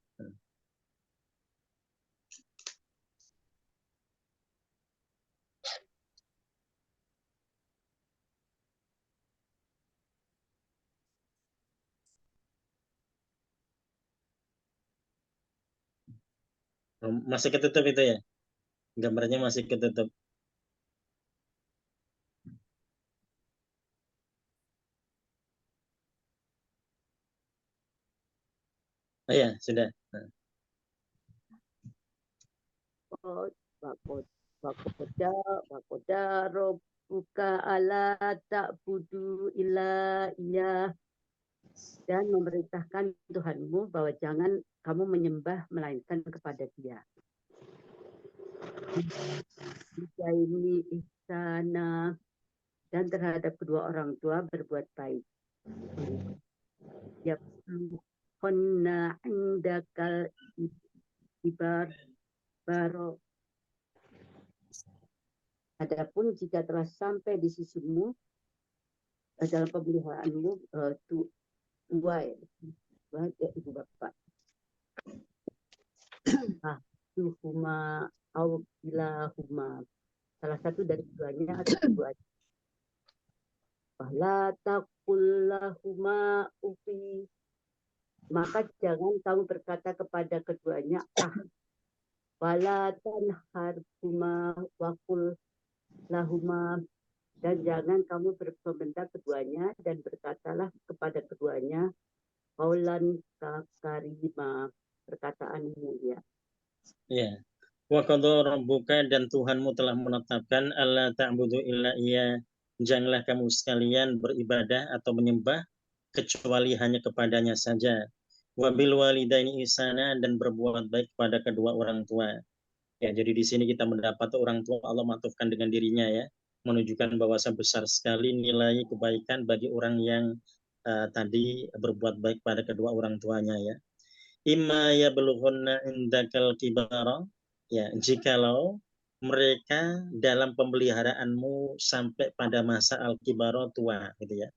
Oh, masih ketutup itu ya? Gambarnya masih ketutup. Oh ya, sudah. Nah. Wakoda robbuka ala ta'budu illa iya, dan memerintahkan Tuhanmu bahwa jangan kamu menyembah melainkan kepada Dia. Ini ihsana, dan terhadap kedua orang tua berbuat baik. Yablughunna indakal baro. Adapun jika telah sampai di sisimu dalam pemeliharaanmu tua ya ibu bapak. Huma au ilahuma, salah satu dari keduanya atau keduanya. Wala taqullahuma ufi, maka jangan kamu berkata kepada keduanya wala tanharhuma waqul lahuma, dan jangan kamu berkomentar keduanya dan berkatalah kepada keduanya qaulan karimah, perkataan mulia. Ya. Wa qadha rabbuka, dan Tuhanmu telah menetapkan alla ta'budu illa iya, janganlah kamu sekalian beribadah atau menyembah kecuali hanya kepadanya saja. Wa bil walidaini ihsana, dan berbuat baik pada kedua orang tua. Ya, jadi di sini kita mendapat orang tua Allah matufkan dengan dirinya ya, menunjukkan bahwa besar sekali nilai kebaikan bagi orang yang tadi berbuat baik pada kedua orang tuanya ya. Imma yablughunna indakal kibara, ya jikalau mereka dalam pemeliharaanmu sampai pada masa al-kibara, tua gitu ya.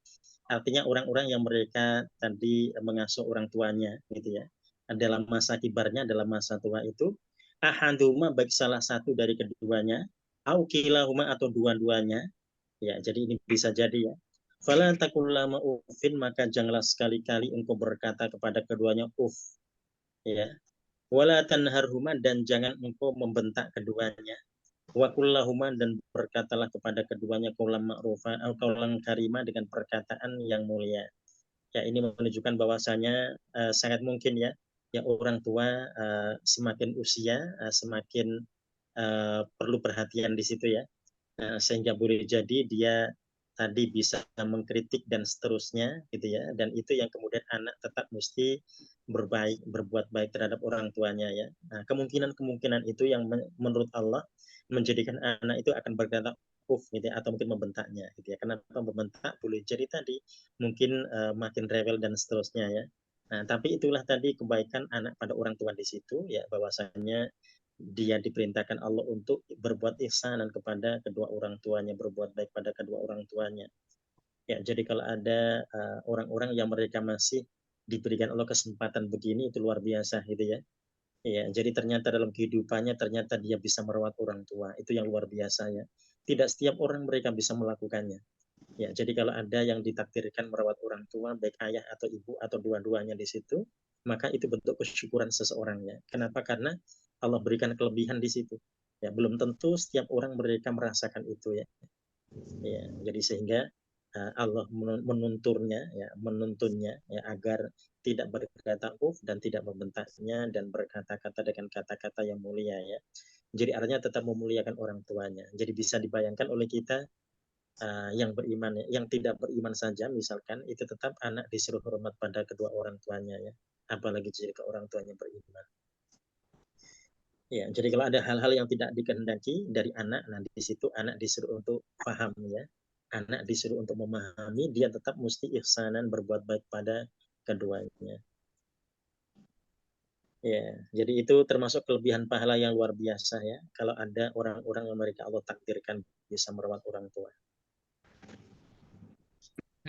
Artinya orang-orang yang mereka tadi mengasuh orang tuanya gitu ya. dalam masa kibarnya, dalam masa tua itu, ahaduma baik salah satu dari keduanya, au kilahuma atau dua-duanya, ya jadi ini bisa jadi ya. Fala takul lama ufin, maka janganlah sekali-kali engkau berkata kepada keduanya uf, ya. Wala tanharhuma, dan jangan engkau membentak keduanya. Wa kullahuma, dan berkatalah kepada keduanya qaulan ma'rufa atau qaulan karima, dengan perkataan yang mulia. Ya, ini menunjukkan bahwasanya sangat mungkin ya orang tua semakin usia semakin perlu perhatian di situ ya. Sehingga boleh jadi dia tadi bisa mengkritik dan seterusnya gitu ya, dan itu yang kemudian anak tetap mesti berbuat baik terhadap orang tuanya ya. Nah, kemungkinan itu yang menurut Allah menjadikan anak itu akan berkata gitu ya, atau mungkin membentaknya gitu ya. Kenapa membentak? Boleh jadi tadi mungkin makin rewel dan seterusnya ya. Nah, tapi itulah tadi kebaikan anak pada orang tua di situ ya, bahwasanya dia diperintahkan Allah untuk berbuat ihsanan kepada kedua orang tuanya, berbuat baik pada kedua orang tuanya. Ya, jadi kalau ada orang-orang yang mereka masih diberikan Allah kesempatan begini, itu luar biasa gitu ya. Ya, jadi ternyata dalam kehidupannya ternyata dia bisa merawat orang tua, itu yang luar biasa ya. Tidak setiap orang mereka bisa melakukannya. Ya, jadi kalau ada yang ditakdirkan merawat orang tua, baik ayah atau ibu atau dua-duanya di situ, maka itu bentuk kesyukuran seseorangnya. Kenapa? Karena Allah berikan kelebihan di situ. Ya, belum tentu setiap orang mereka merasakan itu ya. Ya, jadi sehingga Allah menuntunnya ya agar tidak berkata dan tidak membentaknya, dan berkata-kata dengan kata-kata yang mulia ya. Jadi artinya tetap memuliakan orang tuanya. Jadi bisa dibayangkan oleh kita yang beriman, yang tidak beriman saja misalkan, itu tetap anak disuruh hormat pada kedua orang tuanya ya, apalagi jika orang tuanya beriman. Ya, jadi kalau ada hal-hal yang tidak dikehendaki dari anak, nah di situ anak disuruh untuk paham ya. Anak disuruh untuk memahami, dia tetap mesti ihsanan, berbuat baik pada keduanya. Ya, jadi itu termasuk kelebihan pahala yang luar biasa ya, kalau ada orang-orang yang mereka Allah takdirkan bisa merawat orang tua.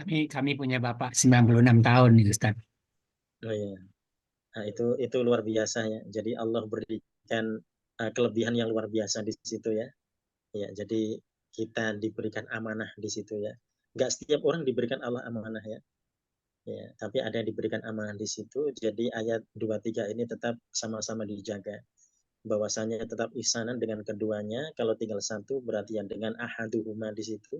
Kami punya bapak 96 tahun nih Ustaz. Oh iya. Nah, itu luar biasa ya. Jadi Allah berikan kelebihan yang luar biasa di situ ya. Ya, jadi kita diberikan amanah di situ ya. Enggak setiap orang diberikan Allah amanah ya. Ya, tapi ada yang diberikan amanah di situ. Jadi ayat 23 ini tetap sama-sama dijaga. Bahwasanya tetap ihsanan dengan keduanya. Kalau tinggal satu berarti yang dengan ahaduhuma di situ.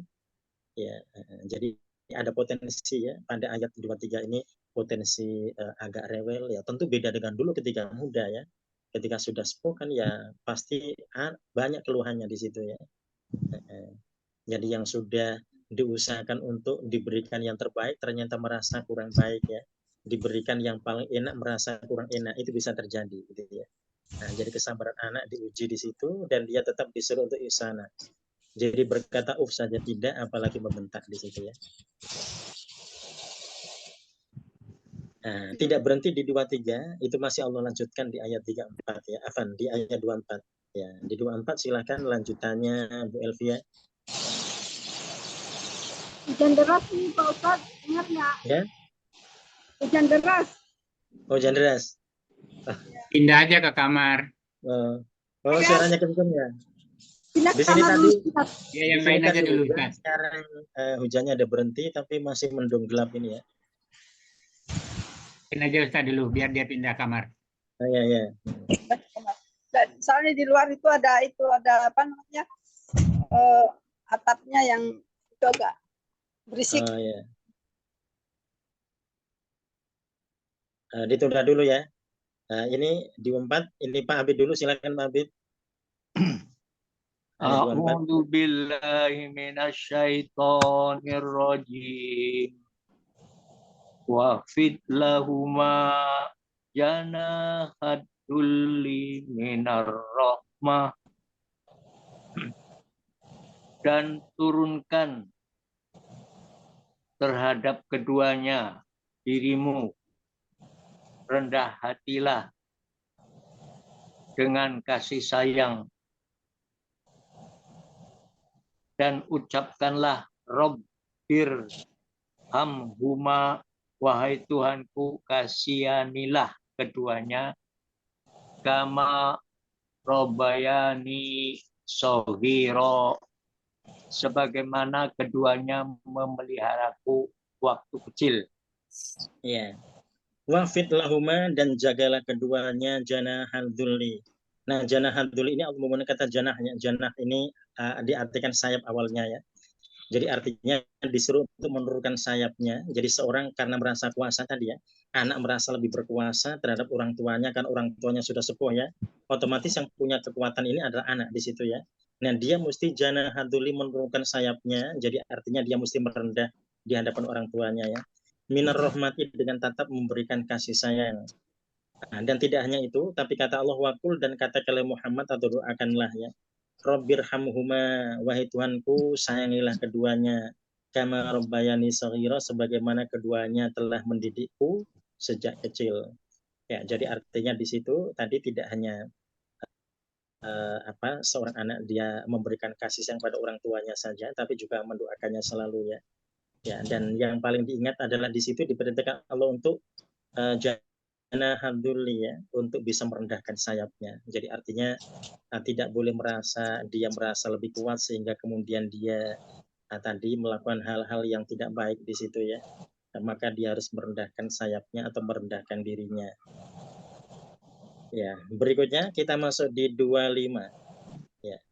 Ya, jadi ada potensi ya pada ayat 23 ini, potensi agak rewel ya. Tentu beda dengan dulu ketika muda ya. Ketika sudah sepuh kan ya pasti banyak keluhannya di situ ya. Jadi yang sudah diusahakan untuk diberikan yang terbaik ternyata merasa kurang baik ya. Diberikan yang paling enak merasa kurang enak, itu bisa terjadi gitu ya. Nah, jadi kesabaran anak diuji di situ, dan dia tetap disuruh untuk ihsana. Jadi berkata saja tidak, apalagi membentak di situ ya. Nah, tidak berhenti di 23, itu masih Allah lanjutkan di ayat 34 ya. Afan, di ayat 24 ya. Di 24 silakan lanjutannya Bu Elvia. Hujan deras nih Pak Ustadz, dengar nggak? Ya. Hujan deras. Hujan deras. Pindah aja ke kamar. Oh, suaranya kenceng ya. Pindah Di ke sini kamar tadi dulu. Ya, yang lain aja dulu kan. Sekarang hujannya ada berhenti, tapi masih mendung gelap ini ya. Pindah aja Ustaz dulu, biar dia pindah kamar. Iya, iya. Soalnya di luar itu ada apa namanya, atapnya yang itu agak berisik. Oh ya. Ditunda dulu ya. Ini di 4, ini Pak Abid dulu, silakan Pak Abid. A'udzu billahi minasyaitonir rajim. Waqfid lahuma janahad dulli minar rahmah, dan turunkan terhadap keduanya dirimu, rendah hatilah dengan kasih sayang, dan ucapkanlah Rabbir hamhuma, wahai Tuhanku kasihanilah keduanya kama robayani sohiro, sebagaimana keduanya memeliharaku waktu kecil. Ya. Wafid lahuma, dan jagalah keduanya janahal dzulli. Nah, janahal dzulli ini Allah menggunakan kata janahnya. Janah ini diartikan sayap awalnya ya. Jadi artinya disuruh untuk menurunkan sayapnya. Jadi seorang karena merasa kuasa tadi ya, anak merasa lebih berkuasa terhadap orang tuanya, kan orang tuanya sudah sepuh ya. Otomatis yang punya kekuatan ini adalah anak di situ ya. Nah, dia mesti janahal dzulli, menurunkan sayapnya. Jadi artinya dia mesti merendah di hadapan orang tuanya ya. Minar rahmati, dengan tatap memberikan kasih sayang. Nah, dan tidak hanya itu, tapi kata Allah wakul, dan kata oleh Muhammad atau doakanlah ya. Rabbirhamhuma, wahai Tuhanku sayangilah keduanya, kama rabbayani shaghira, sebagaimana keduanya telah mendidikku sejak kecil. Ya, jadi artinya di situ tadi tidak hanya seorang anak dia memberikan kasih sayang pada orang tuanya saja, tapi juga mendoakannya selalu ya. Ya, dan yang paling diingat adalah di situ diperintahkan Allah untuk janahal dzulli ya, untuk bisa merendahkan sayapnya. Jadi artinya tidak boleh dia merasa lebih kuat sehingga kemudian dia tadi melakukan hal-hal yang tidak baik di situ ya. Maka dia harus merendahkan sayapnya atau merendahkan dirinya. Ya, berikutnya kita masuk di 25. Ya,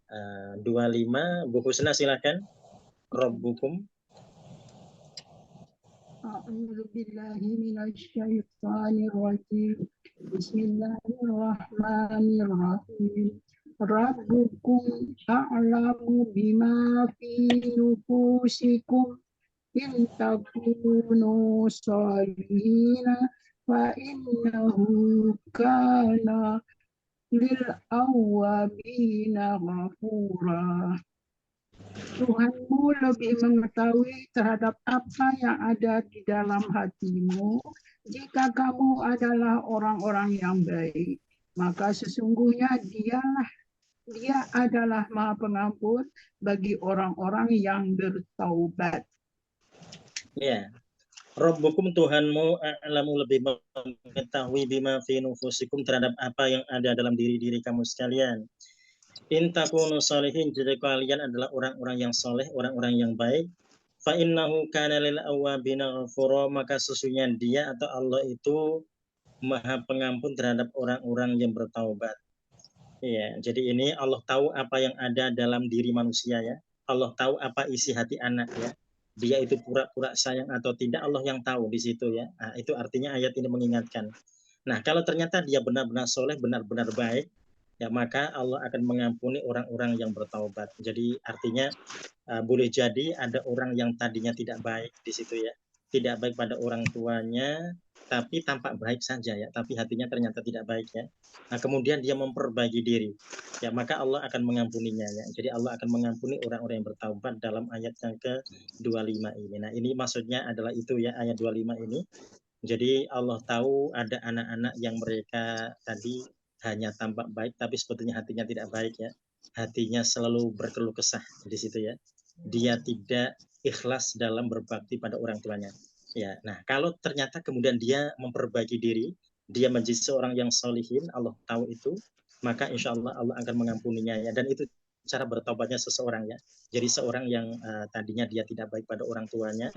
25 Bu Husna silakan. Rabbukum. أعوذ بالله من الشيطان الرجيم بسم الله الرحمن الرحيم ربكم أعلم بما في نفوسكم إن تكونوا صالحين فإنه كان للأوابين غفورا. Tuhanmu lebih mengetahui terhadap apa yang ada di dalam hatimu. Jika kamu adalah orang-orang yang baik, maka sesungguhnya Dia adalah Maha Pengampun bagi orang-orang yang bertaubat. Ya, Rabbukum, Tuhanmu a'lamu, lebih mengetahui bima fi nufusikum, terhadap apa yang ada dalam diri-diri kamu sekalian. In takunu sholihin, jika kalian adalah orang-orang yang soleh, orang-orang yang baik, fa innahu kana lil awwabina ghafura, maka sesungguhnya Dia atau Allah itu Maha Pengampun terhadap orang-orang yang bertaubat. Ya, jadi ini Allah tahu apa yang ada dalam diri manusia ya. Allah tahu apa isi hati anak ya. Dia itu pura-pura sayang atau tidak, Allah yang tahu di situ ya. Nah, itu artinya ayat ini mengingatkan. Nah, kalau ternyata dia benar-benar soleh, benar-benar baik, ya maka Allah akan mengampuni orang-orang yang bertaubat. Jadi artinya boleh jadi ada orang yang tadinya tidak baik di situ ya, tidak baik pada orang tuanya, tapi tampak baik saja ya, tapi hatinya ternyata tidak baik ya. Nah, kemudian dia memperbaiki diri, ya maka Allah akan mengampuninya ya. Jadi Allah akan mengampuni orang-orang yang bertaubat dalam ayat yang ke-25 ini. Nah, ini maksudnya adalah itu ya, ayat 25 ini. Jadi Allah tahu ada anak-anak yang mereka tadi hanya tampak baik, tapi sebetulnya hatinya tidak baik ya. Hatinya selalu berkeluh kesah di situ ya. Dia tidak ikhlas dalam berbakti pada orang tuanya. Ya, nah kalau ternyata kemudian dia memperbaiki diri, dia menjadi seorang yang solihin, Allah tahu itu, maka insya Allah Allah akan mengampuninya ya. Dan itu cara bertobatnya seseorang ya. Jadi seorang yang tadinya dia tidak baik pada orang tuanya,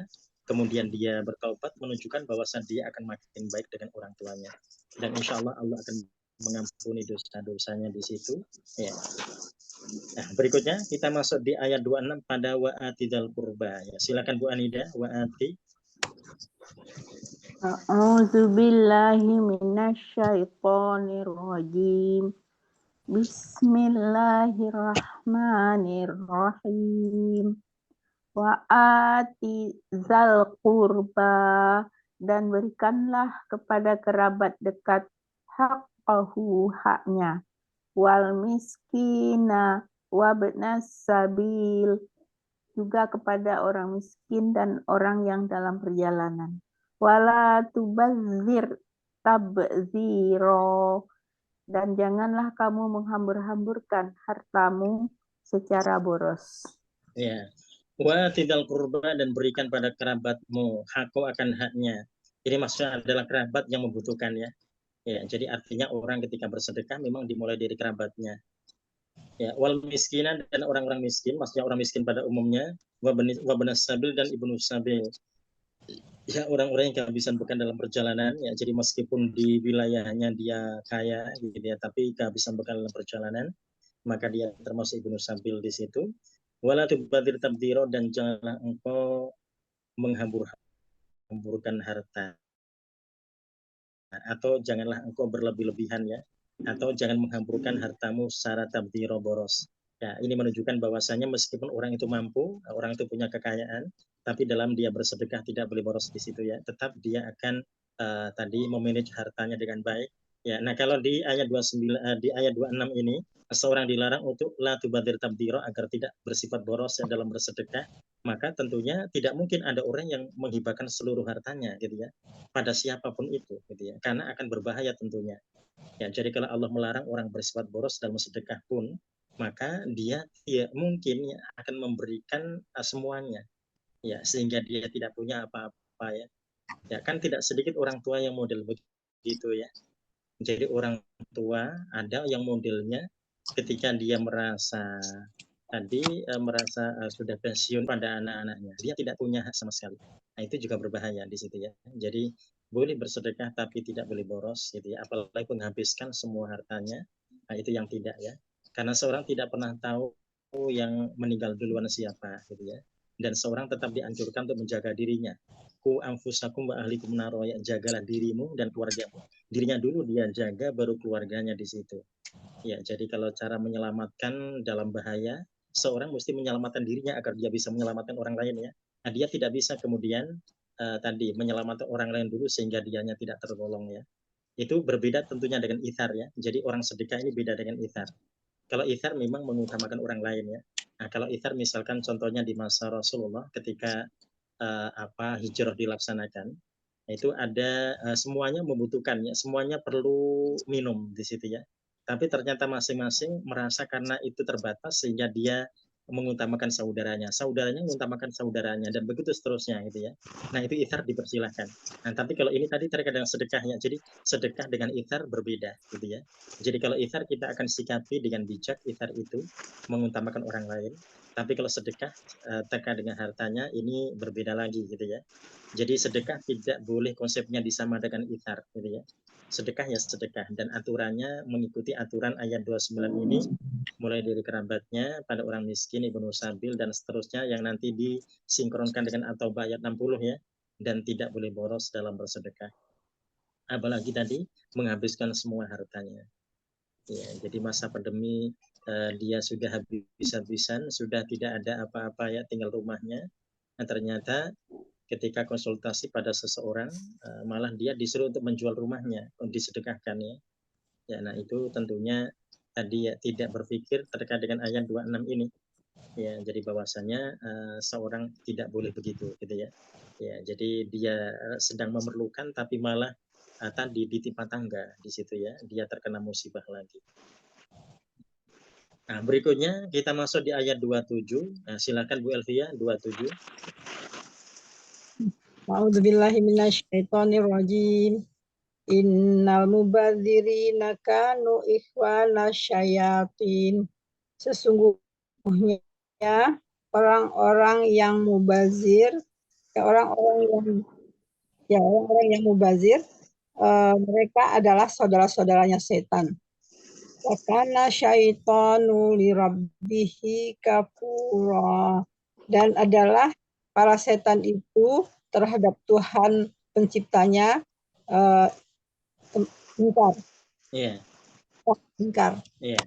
kemudian dia bertaubat, menunjukkan bahwa dia akan makin baik dengan orang tuanya. Dan insya Allah Allah akan mengampuni dosa-dosanya di situ. Ya. Nah, berikutnya kita masuk di ayat 26 pada wa'ati dzal qurba. Ya, silakan Bu Anida, wa'ati. A'udzu billahi minasyaitonir rajim. Bismillahirrahmanirrahim. Wa'ati dzal qurba, dan berikanlah kepada kerabat dekat haqqahu, haknya, wal miskina wabnas sabil, juga kepada orang miskin dan orang yang dalam perjalanan. Wala tubazzir tabziro, dan janganlah kamu menghambur-hamburkan hartamu secara boros. Ya. Wa tidal qurba, dan berikan pada kerabatmu hakku, akan haknya. Ini maksudnya adalah kerabat yang membutuhkan ya. Ya, jadi artinya orang ketika bersedekah memang dimulai dari kerabatnya. Ya, wal miskinan, dan orang-orang miskin, maksudnya orang miskin pada umumnya, wabanas sabil dan ibnu sabil. Ya, orang-orang yang kehabisan bekal dalam perjalanan, ya, jadi meskipun di wilayahnya dia kaya gitu ya, tapi kehabisan bekal dalam perjalanan, maka dia termasuk ibnu sabil di situ. Wala tubadir tabdiro, dan janganlah engkau menghambur-hamburkan harta, atau janganlah engkau berlebih-lebihan ya, atau jangan menghamburkan hartamu secara tabdiro boros. Ya, ini menunjukkan bahwasanya meskipun orang itu mampu, orang itu punya kekayaan, tapi dalam dia bersedekah tidak boleh boros di situ ya. Tetap dia akan tadi memanage hartanya dengan baik. Ya, nah kalau di ayat 29 di ayat 26 ini seorang dilarang untuk la tubadir tabdiro, agar tidak bersifat boros ya dalam bersedekah, maka tentunya tidak mungkin ada orang yang menghibahkan seluruh hartanya gitu ya pada siapapun itu gitu ya, karena akan berbahaya tentunya. Ya, jadi kalau Allah melarang orang bersifat boros dalam sedekah pun, maka dia mungkin ya, akan memberikan semuanya ya, sehingga dia tidak punya apa-apa ya. Ya kan tidak sedikit orang tua yang model begitu ya. Jadi orang tua ada yang modelnya ketika dia merasa sudah pensiun pada anak-anaknya, dia tidak punya hak sama sekali. Nah, itu juga berbahaya di situ ya. Jadi boleh bersedekah tapi tidak boleh boros gitu ya, apalagi menghabiskan semua hartanya. Nah, itu yang tidak ya. Karena seorang tidak pernah tahu yang meninggal duluan siapa gitu ya. Dan seorang tetap dianjurkan untuk menjaga dirinya. Ku anfusakum wa ahlikum naro, ya, jagalah dirimu dan keluargamu. Dirinya dulu dia jaga, baru keluarganya di situ. Ya, jadi kalau cara menyelamatkan dalam bahaya, seorang mesti menyelamatkan dirinya agar dia bisa menyelamatkan orang lain ya. Nah, dia tidak bisa kemudian tadi menyelamatkan orang lain dulu sehingga dianya tidak tergolong ya. Itu berbeda tentunya dengan ithar ya. Jadi orang sedekah ini beda dengan ithar. Kalau ithar memang mengutamakan orang lain ya. Nah, kalau ithar misalkan contohnya di masa Rasulullah ketika hijrah dilaksanakan, itu ada semuanya membutuhkan ya, semuanya perlu minum di situ ya. Tapi ternyata masing-masing merasa karena itu terbatas sehingga dia mengutamakan saudaranya mengutamakan saudaranya, dan begitu seterusnya gitu ya. Nah, itu ithar dipersilahkan. Nah, tapi kalau ini tadi terkait dengan sedekahnya, jadi sedekah dengan ithar berbeda gitu ya. Jadi kalau ithar kita akan sikapi dengan bijak, ithar itu mengutamakan orang lain. Tapi kalau sedekah terkait dengan hartanya ini berbeda lagi gitu ya. Jadi sedekah tidak boleh konsepnya disama dengan ithar gitu ya. Sedekah ya sedekah, dan aturannya mengikuti aturan ayat 29 ini, mulai dari kerabatnya, pada orang miskin, ibnu sabil, dan seterusnya yang nanti disinkronkan dengan At-Taubah ayat 60 ya, dan tidak boleh boros dalam bersedekah. Apalagi tadi menghabiskan semua hartanya. Ya, jadi masa pandemi dia sudah habis-habisan, sudah tidak ada apa-apa ya, tinggal rumahnya. Nah, ternyata ketika konsultasi pada seseorang, malah dia disuruh untuk menjual rumahnya, untuk disedekahkan ya. Ya, nah itu tentunya tadi ya tidak berpikir terkait dengan ayat 26 ini. Ya, jadi bahwasanya seorang tidak boleh begitu gitu ya. Ya, jadi dia sedang memerlukan tapi malah tadi ditimpa tangga di situ ya, dia terkena musibah lagi. Nah, berikutnya kita masuk di ayat 27. Nah, silakan Bu Elvia, 27. A'udzubillahi minasyaitonirrajim. Innal mubadzirina kanu ikhwana syayatin. Sesungguhnya orang-orang yang mubazir, orang-orang yang mubazir, mereka adalah saudara-saudaranya setan. Wa kana syaitanu lirabbihi kafura. Dan adalah para setan itu terhadap Tuhan penciptanya ingkar. Iya. Ingkar. Iya.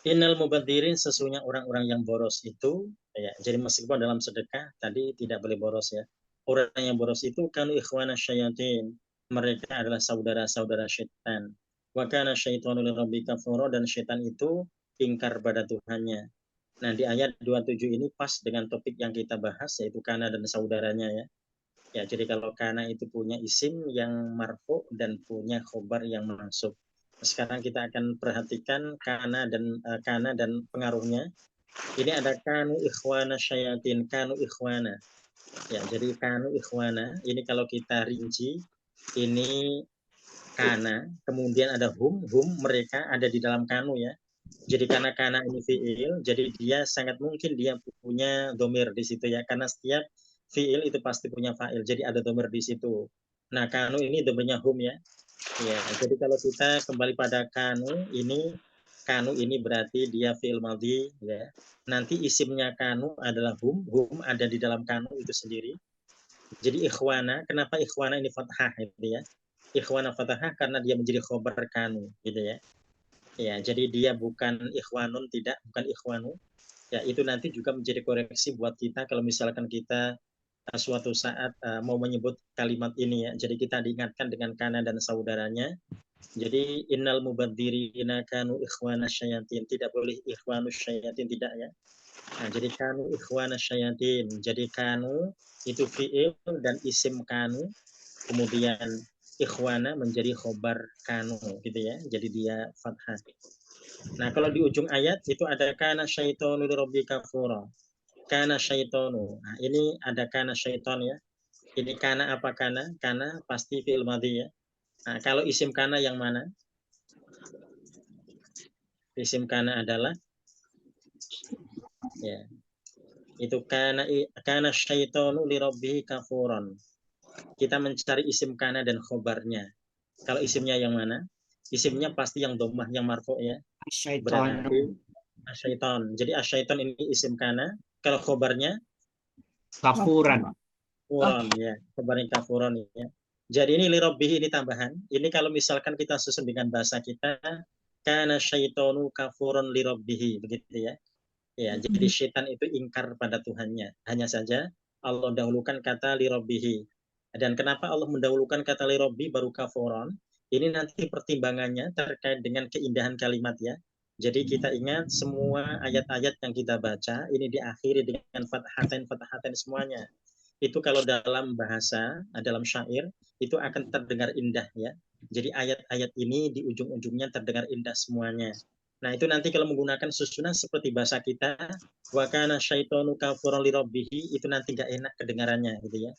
Innal mubadzirin, sesungguhnya orang-orang yang boros itu ya, jadi meskipun dalam sedekah tadi tidak boleh boros ya. Orang yang boros itu kanu ikhwana syayatin. Mereka adalah saudara-saudara syaitan. Wa kana syaitanu lirabbika kafura, dan syaitan itu ingkar pada Tuhannya. Nah, di ayat 27 ini pas dengan topik yang kita bahas, yaitu kana dan saudaranya ya. Ya, jadi kalau kana itu punya isim yang marfu dan punya khobar yang mansub. Sekarang kita akan perhatikan kana dan pengaruhnya. Ini ada kanu ikhwana syayatin, kanu ikhwana. Ya, jadi kanu ikhwana ini kalau kita rinci, ini kana, kemudian ada hum mereka ada di dalam kanu ya. Jadi karena kana ini fiil, jadi dia sangat mungkin dia punya domir di situ ya, karena setiap fiil itu pasti punya fa'il, jadi ada domir di situ. Nah kanu ini domirnya hum ya. Ya, jadi kalau kita kembali pada kanu ini berarti dia fiil madhi ya. Nanti isimnya kanu adalah hum ada di dalam kanu itu sendiri. Jadi ikhwana, kenapa ikhwana ini fathah gitu ya? Ikhwana fathah karena dia menjadi khobar kanu gitu ya. Ya, jadi dia bukan ikhwanun, bukan ikhwanu. Ya, itu nanti juga menjadi koreksi buat kita kalau misalkan kita suatu saat mau menyebut kalimat ini ya. Jadi kita diingatkan dengan kana dan saudaranya. Jadi innal mubadzirina kanu ikhwana syayatin, tidak boleh ikhwanu syayatin, tidak ya. Nah, jadi kanu ikhwana syayatin. Jadi kanu itu fi'il dan isim kanu, kemudian ikhwana menjadi khobar kanu gitu ya. Jadi dia fathah. Nah, kalau di ujung ayat itu ada kana syaitonu lirabbika kafura. Kana syaitonu. Nah, ini ada kana syaiton ya. Ini kana apa kana? Kana pasti fi'il madhi ya. Nah, kalau isim kana yang mana? Isim kana adalah ya. Itu kana syaitonu lirabbih kafuran. Kita mencari isim kana dan khobarnya. Kalau isimnya yang mana? Isimnya pasti yang dhammah, yang marfu ya. Berarti asyaiton. Jadi asyaiton ini isim kana. Kalau khobarnya kafuran. Kafuran ya, khobarnya kafuran ya. Jadi ini lirabbih ini tambahan. Ini kalau misalkan kita susun dengan bahasa kita, kana syaitonu kafuran lirabbih begitu ya. Ya, jadi syaitan itu ingkar pada Tuhannya. Hanya saja Allah dahulukan kata lirabbihi. Dan kenapa Allah mendahulukan kata lirabbi baru kafuran? Ini nanti pertimbangannya terkait dengan keindahan kalimat ya. Jadi kita ingat semua ayat-ayat yang kita baca ini diakhiri dengan fathatain semuanya. Itu kalau dalam bahasa, dalam syair itu akan terdengar indah ya. Jadi ayat-ayat ini di ujung-ujungnya terdengar indah semuanya. Nah, itu nanti kalau menggunakan susunan seperti bahasa kita, wa kana syaitonu kafuran lirabbihi, itu nanti nggak enak kedengarannya gitu ya.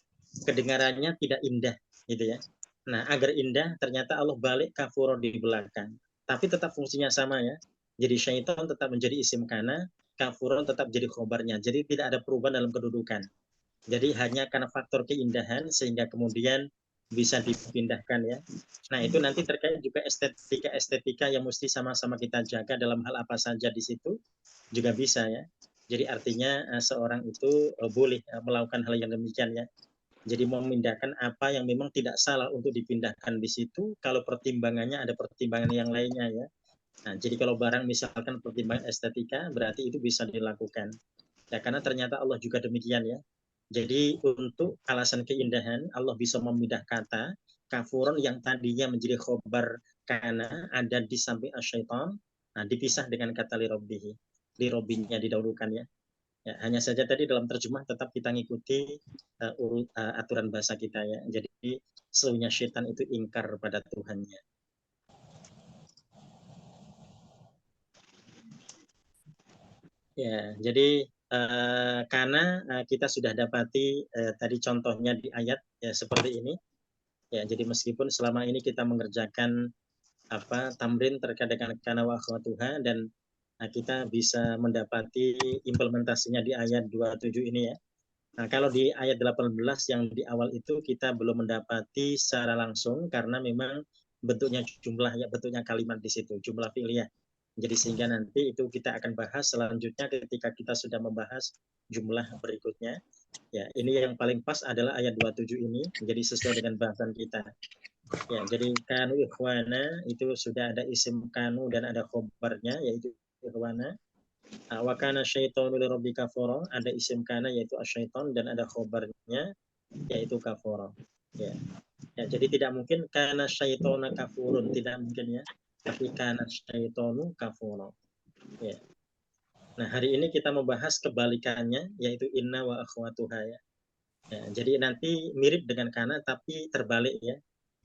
Kedengarannya tidak indah gitu ya. Nah, agar indah ternyata Allah balik kafuran di belakang. Tapi tetap fungsinya sama ya. Jadi syaitan tetap menjadi isim kana, kafuran tetap jadi khobarnya. Jadi tidak ada perubahan dalam kedudukan. Jadi hanya karena faktor keindahan sehingga kemudian bisa dipindahkan ya. Nah, itu nanti terkait juga estetika yang mesti sama-sama kita jaga dalam hal apa saja di situ juga bisa ya. Jadi artinya seorang itu boleh melakukan hal yang demikian ya. Jadi memindahkan apa yang memang tidak salah untuk dipindahkan di situ kalau pertimbangannya ada pertimbangan yang lainnya ya. Nah, jadi kalau barang misalkan pertimbangan estetika berarti itu bisa dilakukan. Ya, karena ternyata Allah juga demikian ya. Jadi untuk alasan keindahan Allah bisa memindah kata kafuron yang tadinya menjadi khobar kana ada di samping asyaiton, nah dipisah dengan kata lirabbihi. Lirabbinya didahulukan ya. Ya. Hanya saja tadi dalam terjemah tetap kita ngikuti aturan bahasa kita ya. Jadi sesungguhnya syaitan itu ingkar pada Tuhannya. Ya, jadi karena kita sudah dapati tadi contohnya di ayat ya seperti ini ya, jadi meskipun selama ini kita mengerjakan tamrin terkait dengan kana wa akhwatuha dan kita bisa mendapati implementasinya di ayat 27 ini ya. Nah, kalau di ayat 18 yang di awal itu kita belum mendapati secara langsung karena memang bentuknya jumlah ya, bentuknya kalimat di situ, jumlah fi'liyah. Jadi sehingga nanti itu kita akan bahas selanjutnya ketika kita sudah membahas jumlah berikutnya. Ya, ini yang paling pas adalah ayat 27 ini, jadi sesuai dengan bahasan kita. Ya, jadi kanu ikhwana itu sudah ada isim kanu dan ada khobarnya yaitu ikhwana. Wa kana syaitanu lirabbika kafara, ada isim kana yaitu asyaiton dan ada khobarnya yaitu kafara. Ya. Ya, jadi tidak mungkin kana syaitona kafurun, tidak mungkin ya. Tapi kana syaitonu kafura. Ya. Nah, hari ini kita membahas kebalikannya yaitu inna wa akhwatuha ya. Ya, jadi nanti mirip dengan kana tapi terbalik ya.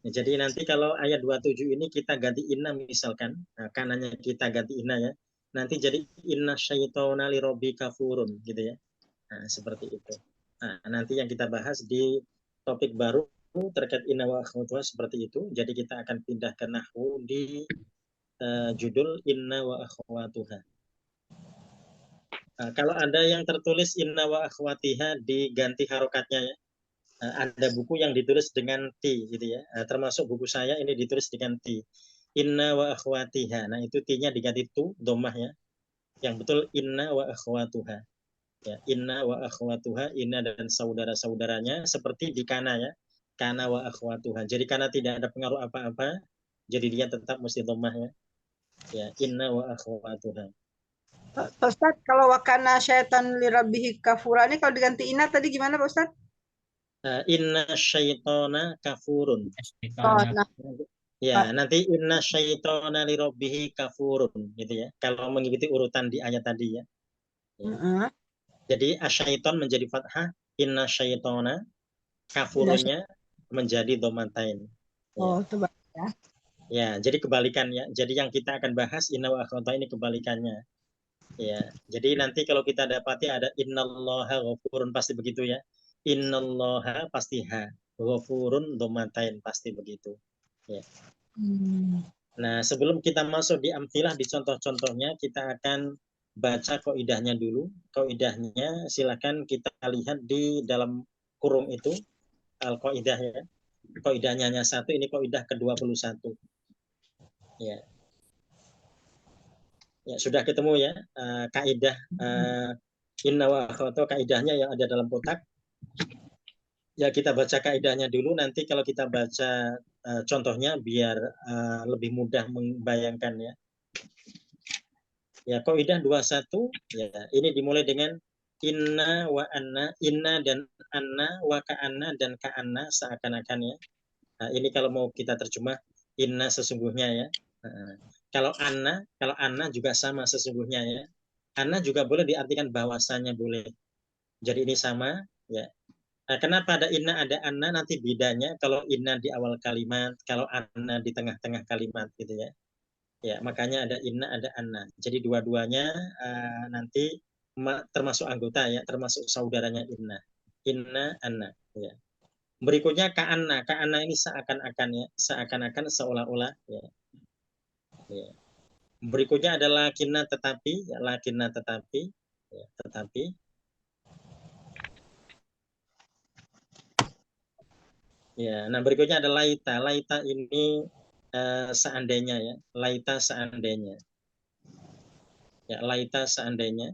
Ya, jadi nanti kalau ayat 27 ini kita ganti inna misalkan, nah, kanannya kita ganti inna ya. Nanti jadi inna syaitona lirabbika kafurun gitu ya. Nah, seperti itu. Nah, nanti yang kita bahas di topik baru terkait inna wa akhwatuha seperti itu. Jadi kita akan pindah ke nahwu di judul inna wa akhwatuha. Kalau ada yang tertulis inna wa akhwatiha diganti harokatnya ya. Ada buku yang ditulis dengan T gitu ya. Termasuk buku saya ini ditulis dengan T. Inna wa akhwatiha. Nah, itu T-nya diganti tu, dhammah ya. Yang betul inna wa akhwatuha. Ya, inna wa akhwatuha, inna dan saudara-saudaranya seperti di kana ya. Kana wa akhwatuha. Jadi karena tidak ada pengaruh apa-apa, jadi dia tetap mesti dhammah ya. Ya, inna wa akhwatuha. Pak Ustadz, kalau wakana syaitan lirabbihi kafura ini kalau diganti inna tadi gimana Pak Ustadz? Inna syaitona kafurun. Nah. Ya, nanti inna syaitona lirabbihi kafurun gitu ya. Kalau mengikuti urutan di ayat tadi ya. Jadi asyaiton menjadi fathah, inna syaitona, kafurunnya menjadi dhammatain. Oh, itu ya. Ya, jadi kebalikan ya. Jadi yang kita akan bahas inna wa akhwatuha ini kebalikannya. Ya, jadi nanti kalau kita dapati ada innallaha ghafurun pasti begitu ya. Innallaha pasti ha, ghafurun dhammatain pasti begitu. Ya. Nah, sebelum kita masuk di amtilah di contoh-contohnya, kita akan baca kaidahnya dulu. Kaidahnya silakan kita lihat di dalam kurung itu al-qaidah ya. Kaidahnya hanya satu, ini kaidah ke-21. Ya. Ya, sudah ketemu ya kaidah inna wa akhwatuha, kaidahnya yang ada dalam kotak. Ya, kita baca kaidahnya dulu, nanti kalau kita baca contohnya biar lebih mudah membayangkan ya. Ya, kaidah 21 ya, ini dimulai dengan inna wa anna, inna dan anna, wa ka'anna dan ka'anna seakan-akan ya. Nah, ini kalau mau kita terjemah inna sesungguhnya ya. Kalau anna juga sama sesungguhnya ya. Anna juga boleh diartikan bahwasanya boleh. Jadi ini sama ya. Nah, kenapa ada inna ada anna, nanti bedanya kalau inna di awal kalimat, kalau anna di tengah-tengah kalimat gitu ya. Ya, makanya ada inna ada anna. Jadi dua-duanya nanti termasuk anggota ya, termasuk saudaranya inna. Inna anna ya. Berikutnya ka'anna. Ka'anna ini seakan-akan ya, seakan-akan seolah-olah ya. Ya. Berikutnya adalah lakinna tetapi, ya, lakinna tetapi, ya, tetapi. Ya, nah berikutnya ada laita. Laita ini seandainya ya, laita seandainya. Ya, laita seandainya.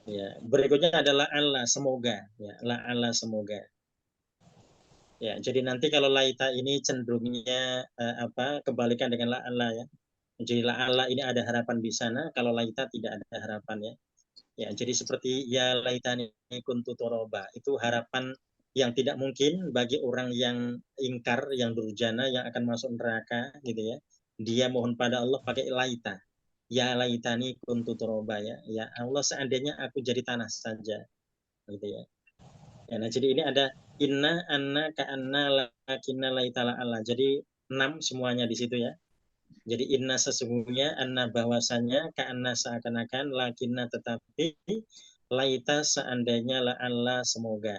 Ya, berikutnya adalah Allah semoga, ya, la Allah semoga. Ya, jadi nanti kalau laita ini cenderungnya kebalikan dengan la Allah ya. Jadi la Allah ini ada harapan di sana, kalau laita tidak ada harapan ya. Ya, jadi seperti ya laitani kuntu toroba, itu harapan yang tidak mungkin bagi orang yang ingkar, yang durjana, yang akan masuk neraka gitu ya. Dia mohon pada Allah pakai laita. Ya laitani kuntu toroba ya. Ya Allah seandainya aku jadi tanah saja. Gitu ya. Ya, nah jadi ini ada inna, anna, ka'anna, lakinna, laitala Allah. Jadi 6 semuanya di situ ya. Jadi inna sesungguhnya, anna bahwasanya, ka'anna seakan-akan, lakinna tetapi, laita seandainya, la'alla semoga.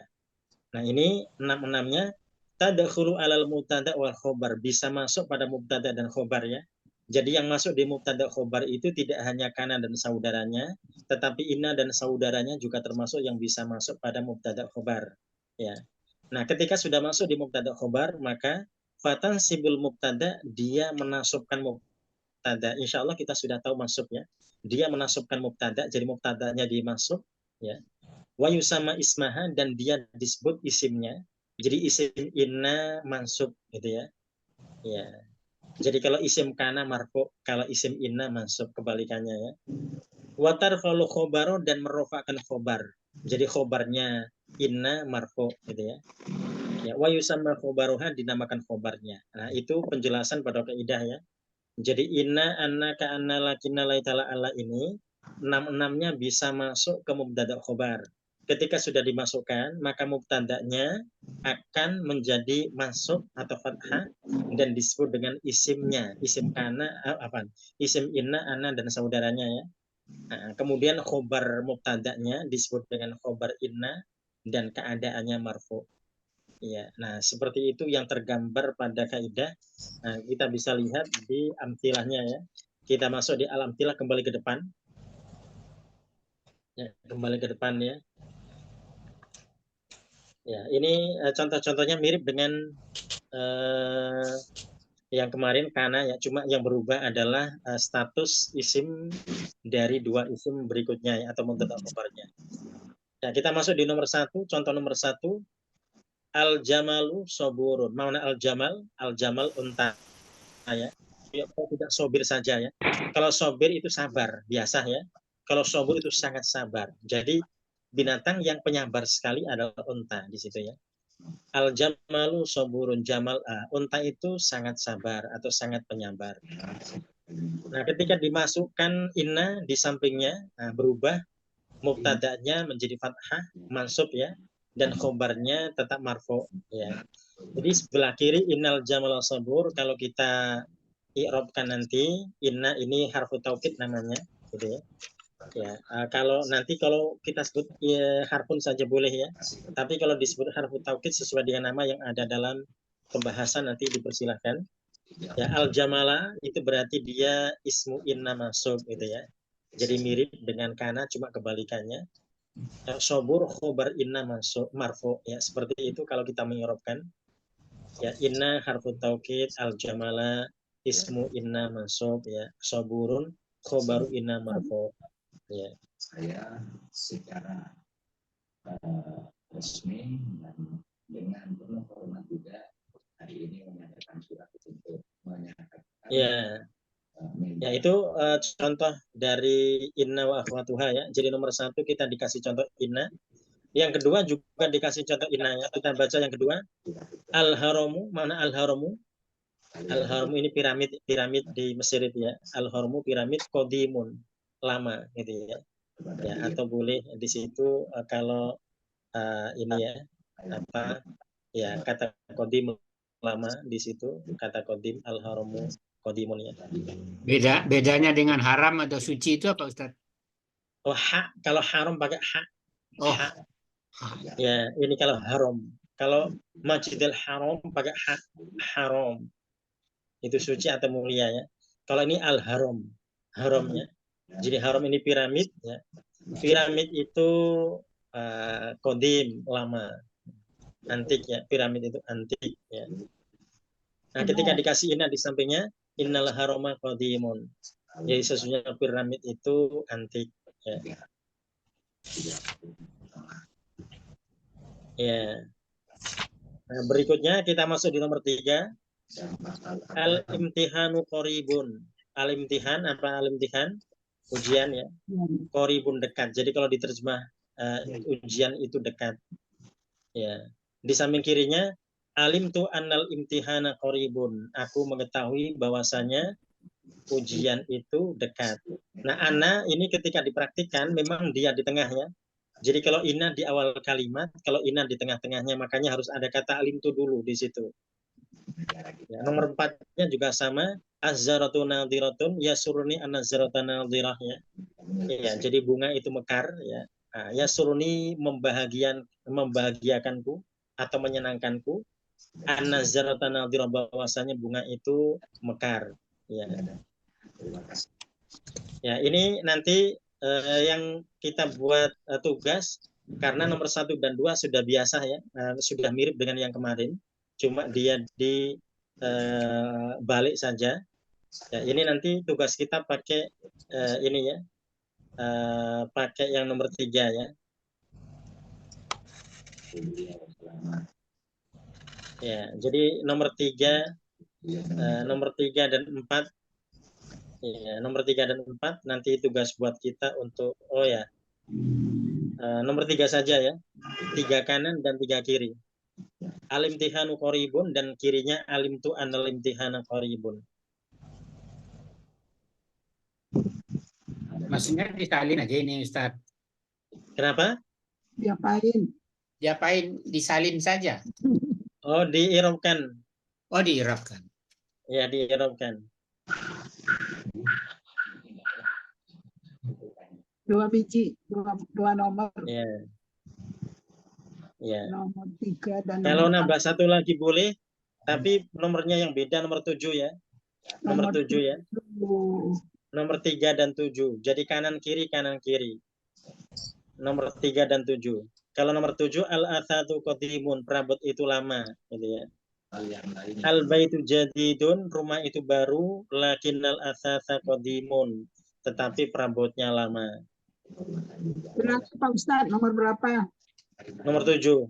Nah ini 6-6-nya tadkhulu alal mubtada wal khobar, bisa masuk pada mubtada dan khobar ya. Jadi yang masuk di mubtada khobar itu tidak hanya kana dan saudaranya, tetapi inna dan saudaranya juga termasuk yang bisa masuk pada mubtada khobar. Ya. Nah ketika sudah masuk di mubtada khobar, maka fatan sibul mubtada, dia menasubkan mubtada. Insya Allah kita sudah tahu masuknya. Dia menasubkan mubtada, jadi mubtadanya dimasuk. Ya. Wa yusama ismaha, dan dia disebut isimnya. Jadi isim inna mansub gitu ya. Ya. Jadi kalau isim kana marfu, kalau isim inna mansub, kebalikannya ya. Wa tarfa'u khobaro, dan merofakan khobar. Jadi khobarnya inna marfu gitu ya. Ya, wa yusamma khobaruha, dinamakan khobarnya. Nah, itu penjelasan pada kaidah ya. Jadi inna, anna, ka'anna, lakinna, laitala, Allah ini 6-6-nya bisa masuk ke mubtada khobar. Ketika sudah dimasukkan, maka mubtadanya akan menjadi masuk atau fathah dan disebut dengan isimnya, isim kana, isim inna, anna dan saudaranya ya. Nah, kemudian khobar mubtadanya disebut dengan khobar inna dan keadaannya marfu. Ya, nah seperti itu yang tergambar pada kaidah. Nah, kita bisa lihat di amtilahnya ya. Kita masuk di al-amtilah, kembali ke depan. Ya, kembali ke depan ya. Ya, ini contoh-contohnya mirip dengan yang kemarin karena ya, cuma yang berubah adalah status isim dari dua isim berikutnya ya, atau mubtada khabarnya. Ya, kita masuk di nomor 1, contoh nomor 1. Al-jamalu soburun. Mana al-jamal? Al-jamal unta ya. Ya, tidak sobir saja ya. Kalau sobir itu sabar, biasa ya. Kalau sobur itu sangat sabar. Jadi binatang yang penyabar sekali adalah unta di situ ya. Al-jamalu soburun, jamal unta itu sangat sabar atau sangat penyabar. Nah, ketika dimasukkan inna di sampingnya, berubah mubtada'nya menjadi fathah, mansub ya, dan khobarnya tetap marfu ya. Jadi sebelah kiri innal jamal sabur, kalau kita i'rabkan nanti inna ini harfu taukid namanya gitu ya. Ya, kalau kita sebut ya, harfun saja boleh ya. Tapi kalau disebut harfu taukid sesuai dengan nama yang ada dalam pembahasan nanti dipersilahkan. Ya, al jamala itu berarti dia ismu inna mansub gitu ya. Jadi mirip dengan kana cuma kebalikannya. Sobur khobar inna marfu ya, seperti itu kalau kita mengirobkan ya. Inna harfu taukid, al jamala ismu inna mansub ya, soburun khobaru inna marfu ya. Saya secara resmi dan dengan penuh hormat juga hari ini menyatakan surat untuk menyatakan ya. Ya, itu contoh dari inna wa akhwatuha ya. Jadi nomor 1 kita dikasih contoh inna. Yang kedua juga dikasih contoh inna ya. Kita baca yang kedua. Al-haramu, mana al-haramu? Al-haramu ini piramid di Mesir itu ya. Al-haramu piramid qadimun, lama gitu ya. Ya, atau boleh di situ kalau ini ya apa ya, kata qadim lama di situ, kata qadim al-haramu qadimun ya. Bedanya dengan haram atau suci itu apa Ustaz? Oh, ha, kalau haram pakai ha. Oh. Ha. Ya, ini kalau haram. Kalau Masjidil Haram pakai ha, haram. Itu suci atau mulia ya. Kalau ini al-haram, haramnya. Jadi haram ini piramid ya. Piramid itu qadim, lama. Antik ya, piramid itu antik ya. Nah, ketika dikasih inna di sampingnya, innal harama qadimun. Jadi sesungguhnya piramid itu antik ya. Ya. Nah, berikutnya kita masuk di nomor 3. Al-imtihanu qaribun. Al-imtihan apa al-imtihan? Ujian ya. Qaribun dekat. Jadi kalau diterjemah ujian itu dekat. Ya. Di samping kirinya alimtu annal imtihana qaribun. Aku mengetahui bahwasanya ujian itu dekat. Nah, anna ini ketika dipraktikkan memang dia di tengahnya. Jadi kalau inna di awal kalimat, kalau inna di tengah-tengahnya, makanya harus ada kata alimtu dulu di situ. Ya, nomor 4-nya juga sama. Az-zaratu nadhiratun yasuruni an-nazarata nadhirah ya. Ya, jadi bunga itu mekar ya. Nah, yasuruni membahagiakanku atau menyenangkanku. An-nazarata nadhirah, bahwasanya bunga itu mekar ya. Ya, ini nanti yang kita buat tugas, karena nomor 1 dan 2 sudah biasa ya, sudah mirip dengan yang kemarin, cuma dia di balik saja. Ya, ini nanti tugas kita pakai ini ya, pakai yang nomor 3 ya. Ya, jadi nomor 3 dan 4. Ya, nomor 3 dan 4 nanti tugas buat kita untuk nomor 3 saja ya. 3 kanan dan 3 kiri. Al-imtihanu qaribun dan kirinya alimtu annal imtihana qaribun. Maksudnya disalin aja ini Ustaz. Kenapa? Diapain? Disalin saja. Oh, diirobkan. Oh, diirobkan. Ya, diirobkan. 2 biji, 2 nomor. Ya. Ya. Nomor 3 dan Kalau nomor nambah 1 lagi boleh, tapi nomornya yang beda, nomor 7 ya. Nomor 7 ya. Nomor 3 dan 7. Jadi kanan kiri. Nomor 3 dan 7. Kalau nomor 7 al-athatu qadimun, perabot itu lama, gitu ya. Al-baitu jadidun, rumah itu baru, lakinnal athasa qadimun, tetapi perabotnya lama. Berapa Pak Ustadz? Nomor berapa? Nomor 7.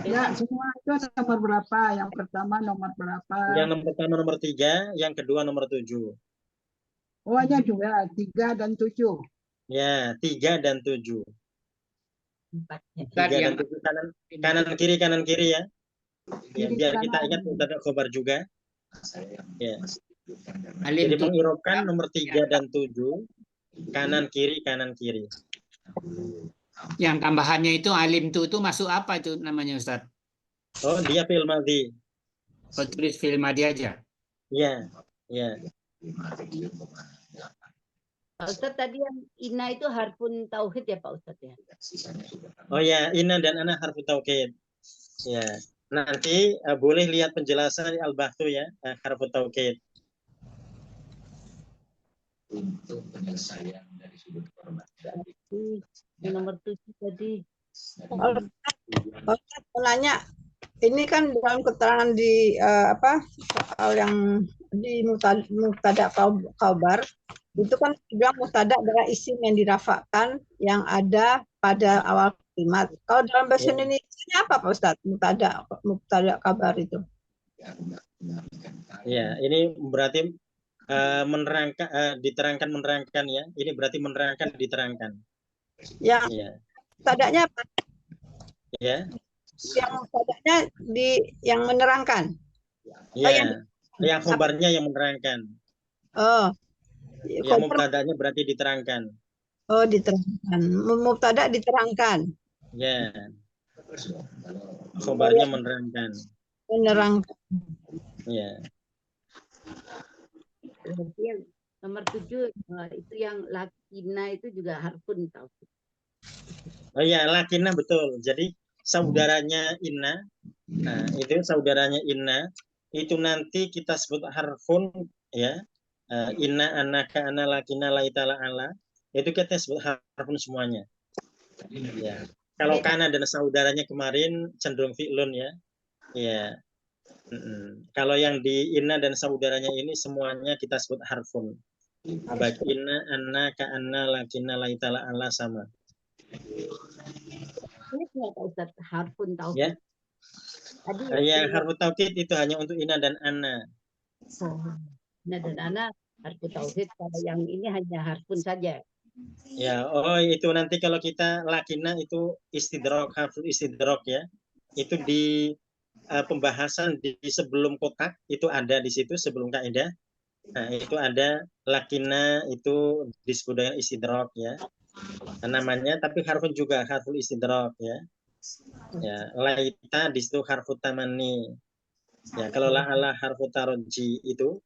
Ya, semua itu nomor berapa? Yang pertama nomor berapa? Yang pertama nomor 3, yang kedua nomor 7. Oh, ada juga 3 dan 7. Ya, 3 dan 7. 3 yang dan 7 kanan kiri ya. Ya, biar kita ingat mubtada khobar juga. Ya. Jadi mengirobkan nomor 3 dan 7 kanan kiri. Yang tambahannya itu alim itu masuk apa itu namanya Ustaz? Oh, dia fi'il madhi. Oh, tulis fi'il madhi aja. Ya. Pak Ustadz tadi yang inna itu harfun tauhid ya Pak Ustadz ya? Oh ya, inna dan ana harfu taukid. Ya. Nanti boleh lihat penjelasan al-bahthu ya, harfu taukid. Untuk penyelesaian dari sudut korban. Nomor 7 tadi. Pak Ustadz mau nanya, ini kan dalam keterangan di soal yang di mubtada khabar itu kan bilang mubtada adalah isim yang dirafakkan yang ada pada awal kalimat. Kalau dalam bahasa Indonesia apa Pak Ustadz mubtada khabar itu? Ya, ini berarti menerangkan ya. Ini berarti menerangkan diterangkan. Ya. Mubtadanya apa? Ya. Yang mubtadanya yang menerangkan. Ya. Yang khobarnya yang menerangkan. Oh. Ya, mubtadanya berarti diterangkan. Oh, diterangkan. Mubtada diterangkan. Ya. Khobarnya menerangkan. Menerangkan. Ya. Berarti yang nomor 7 itu yang lakina itu juga harfun tauhid. Oh ya, lakina betul. Jadi saudaranya inna. Nah, itu saudaranya inna. Itu nanti kita sebut harfun ya. Inna, anaka, ana, lakina, laitala, ala. Itu kita sebut harfun semuanya. Ya. Kalau kana dan saudaranya kemarin cenderung fi'lun ya. Ya. Kalau yang di inna dan saudaranya ini semuanya kita sebut harfun. Baik inna, anaka, ana, lakina, laitala, ala sama. Ini Pak Ustadz harfun tauhid. Ya. Ya, harfu taukid itu hanya untuk inna dan anna. Inna dan anna harfu tauhid, kalau yang ini hanya harfun saja. Ya, itu nanti kalau kita lakina itu istidrok, harfu istidrok ya. Itu di pembahasan di sebelum kotak itu ada di situ sebelum kaidah. Nah, itu ada lakina itu disebut dengan istidrok ya. Namanya tapi harfun juga harful istidrok ya. Ya, laita di situ harfu tamani. Ya, kalau la'ala harfu taroji itu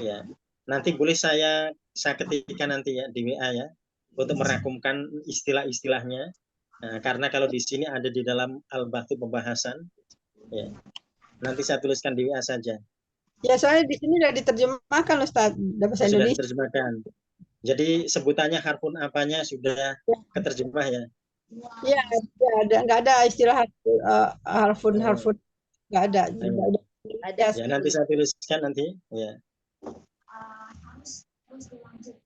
ya. Nanti boleh saya ketikkan nanti ya di WA ya untuk merakumkan istilah-istilahnya. Nah, karena kalau di sini ada di dalam al-bahthu pembahasan ya. Nanti saya tuliskan di WA saja. Ya, soalnya di sini sudah diterjemahkan Ustaz, bahasa Indonesia. Sudah diterjemahkan. Jadi sebutannya harfun apanya sudah keterjemah ya. Iya, nggak ada istilah harfun nggak ada. Ya, nanti saya tuliskan nanti ya.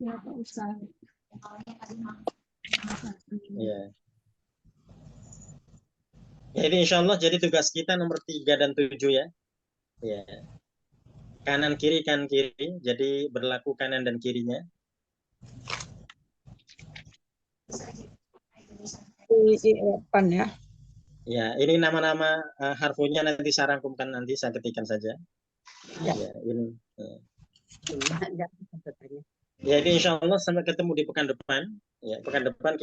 Ya, Pak Ustaz. Ya. Jadi insya Allah jadi tugas kita nomor 3 dan 7 ya. Ya. Kanan kiri. Jadi berlaku kanan dan kirinya. Ya. Ya, ini nama-nama harfunya nanti saya rangkumkan nanti saya ketikkan saja. Ya, ini. Ya, jadi insya Allah sampai ketemu di pekan depan. Ya, pekan depan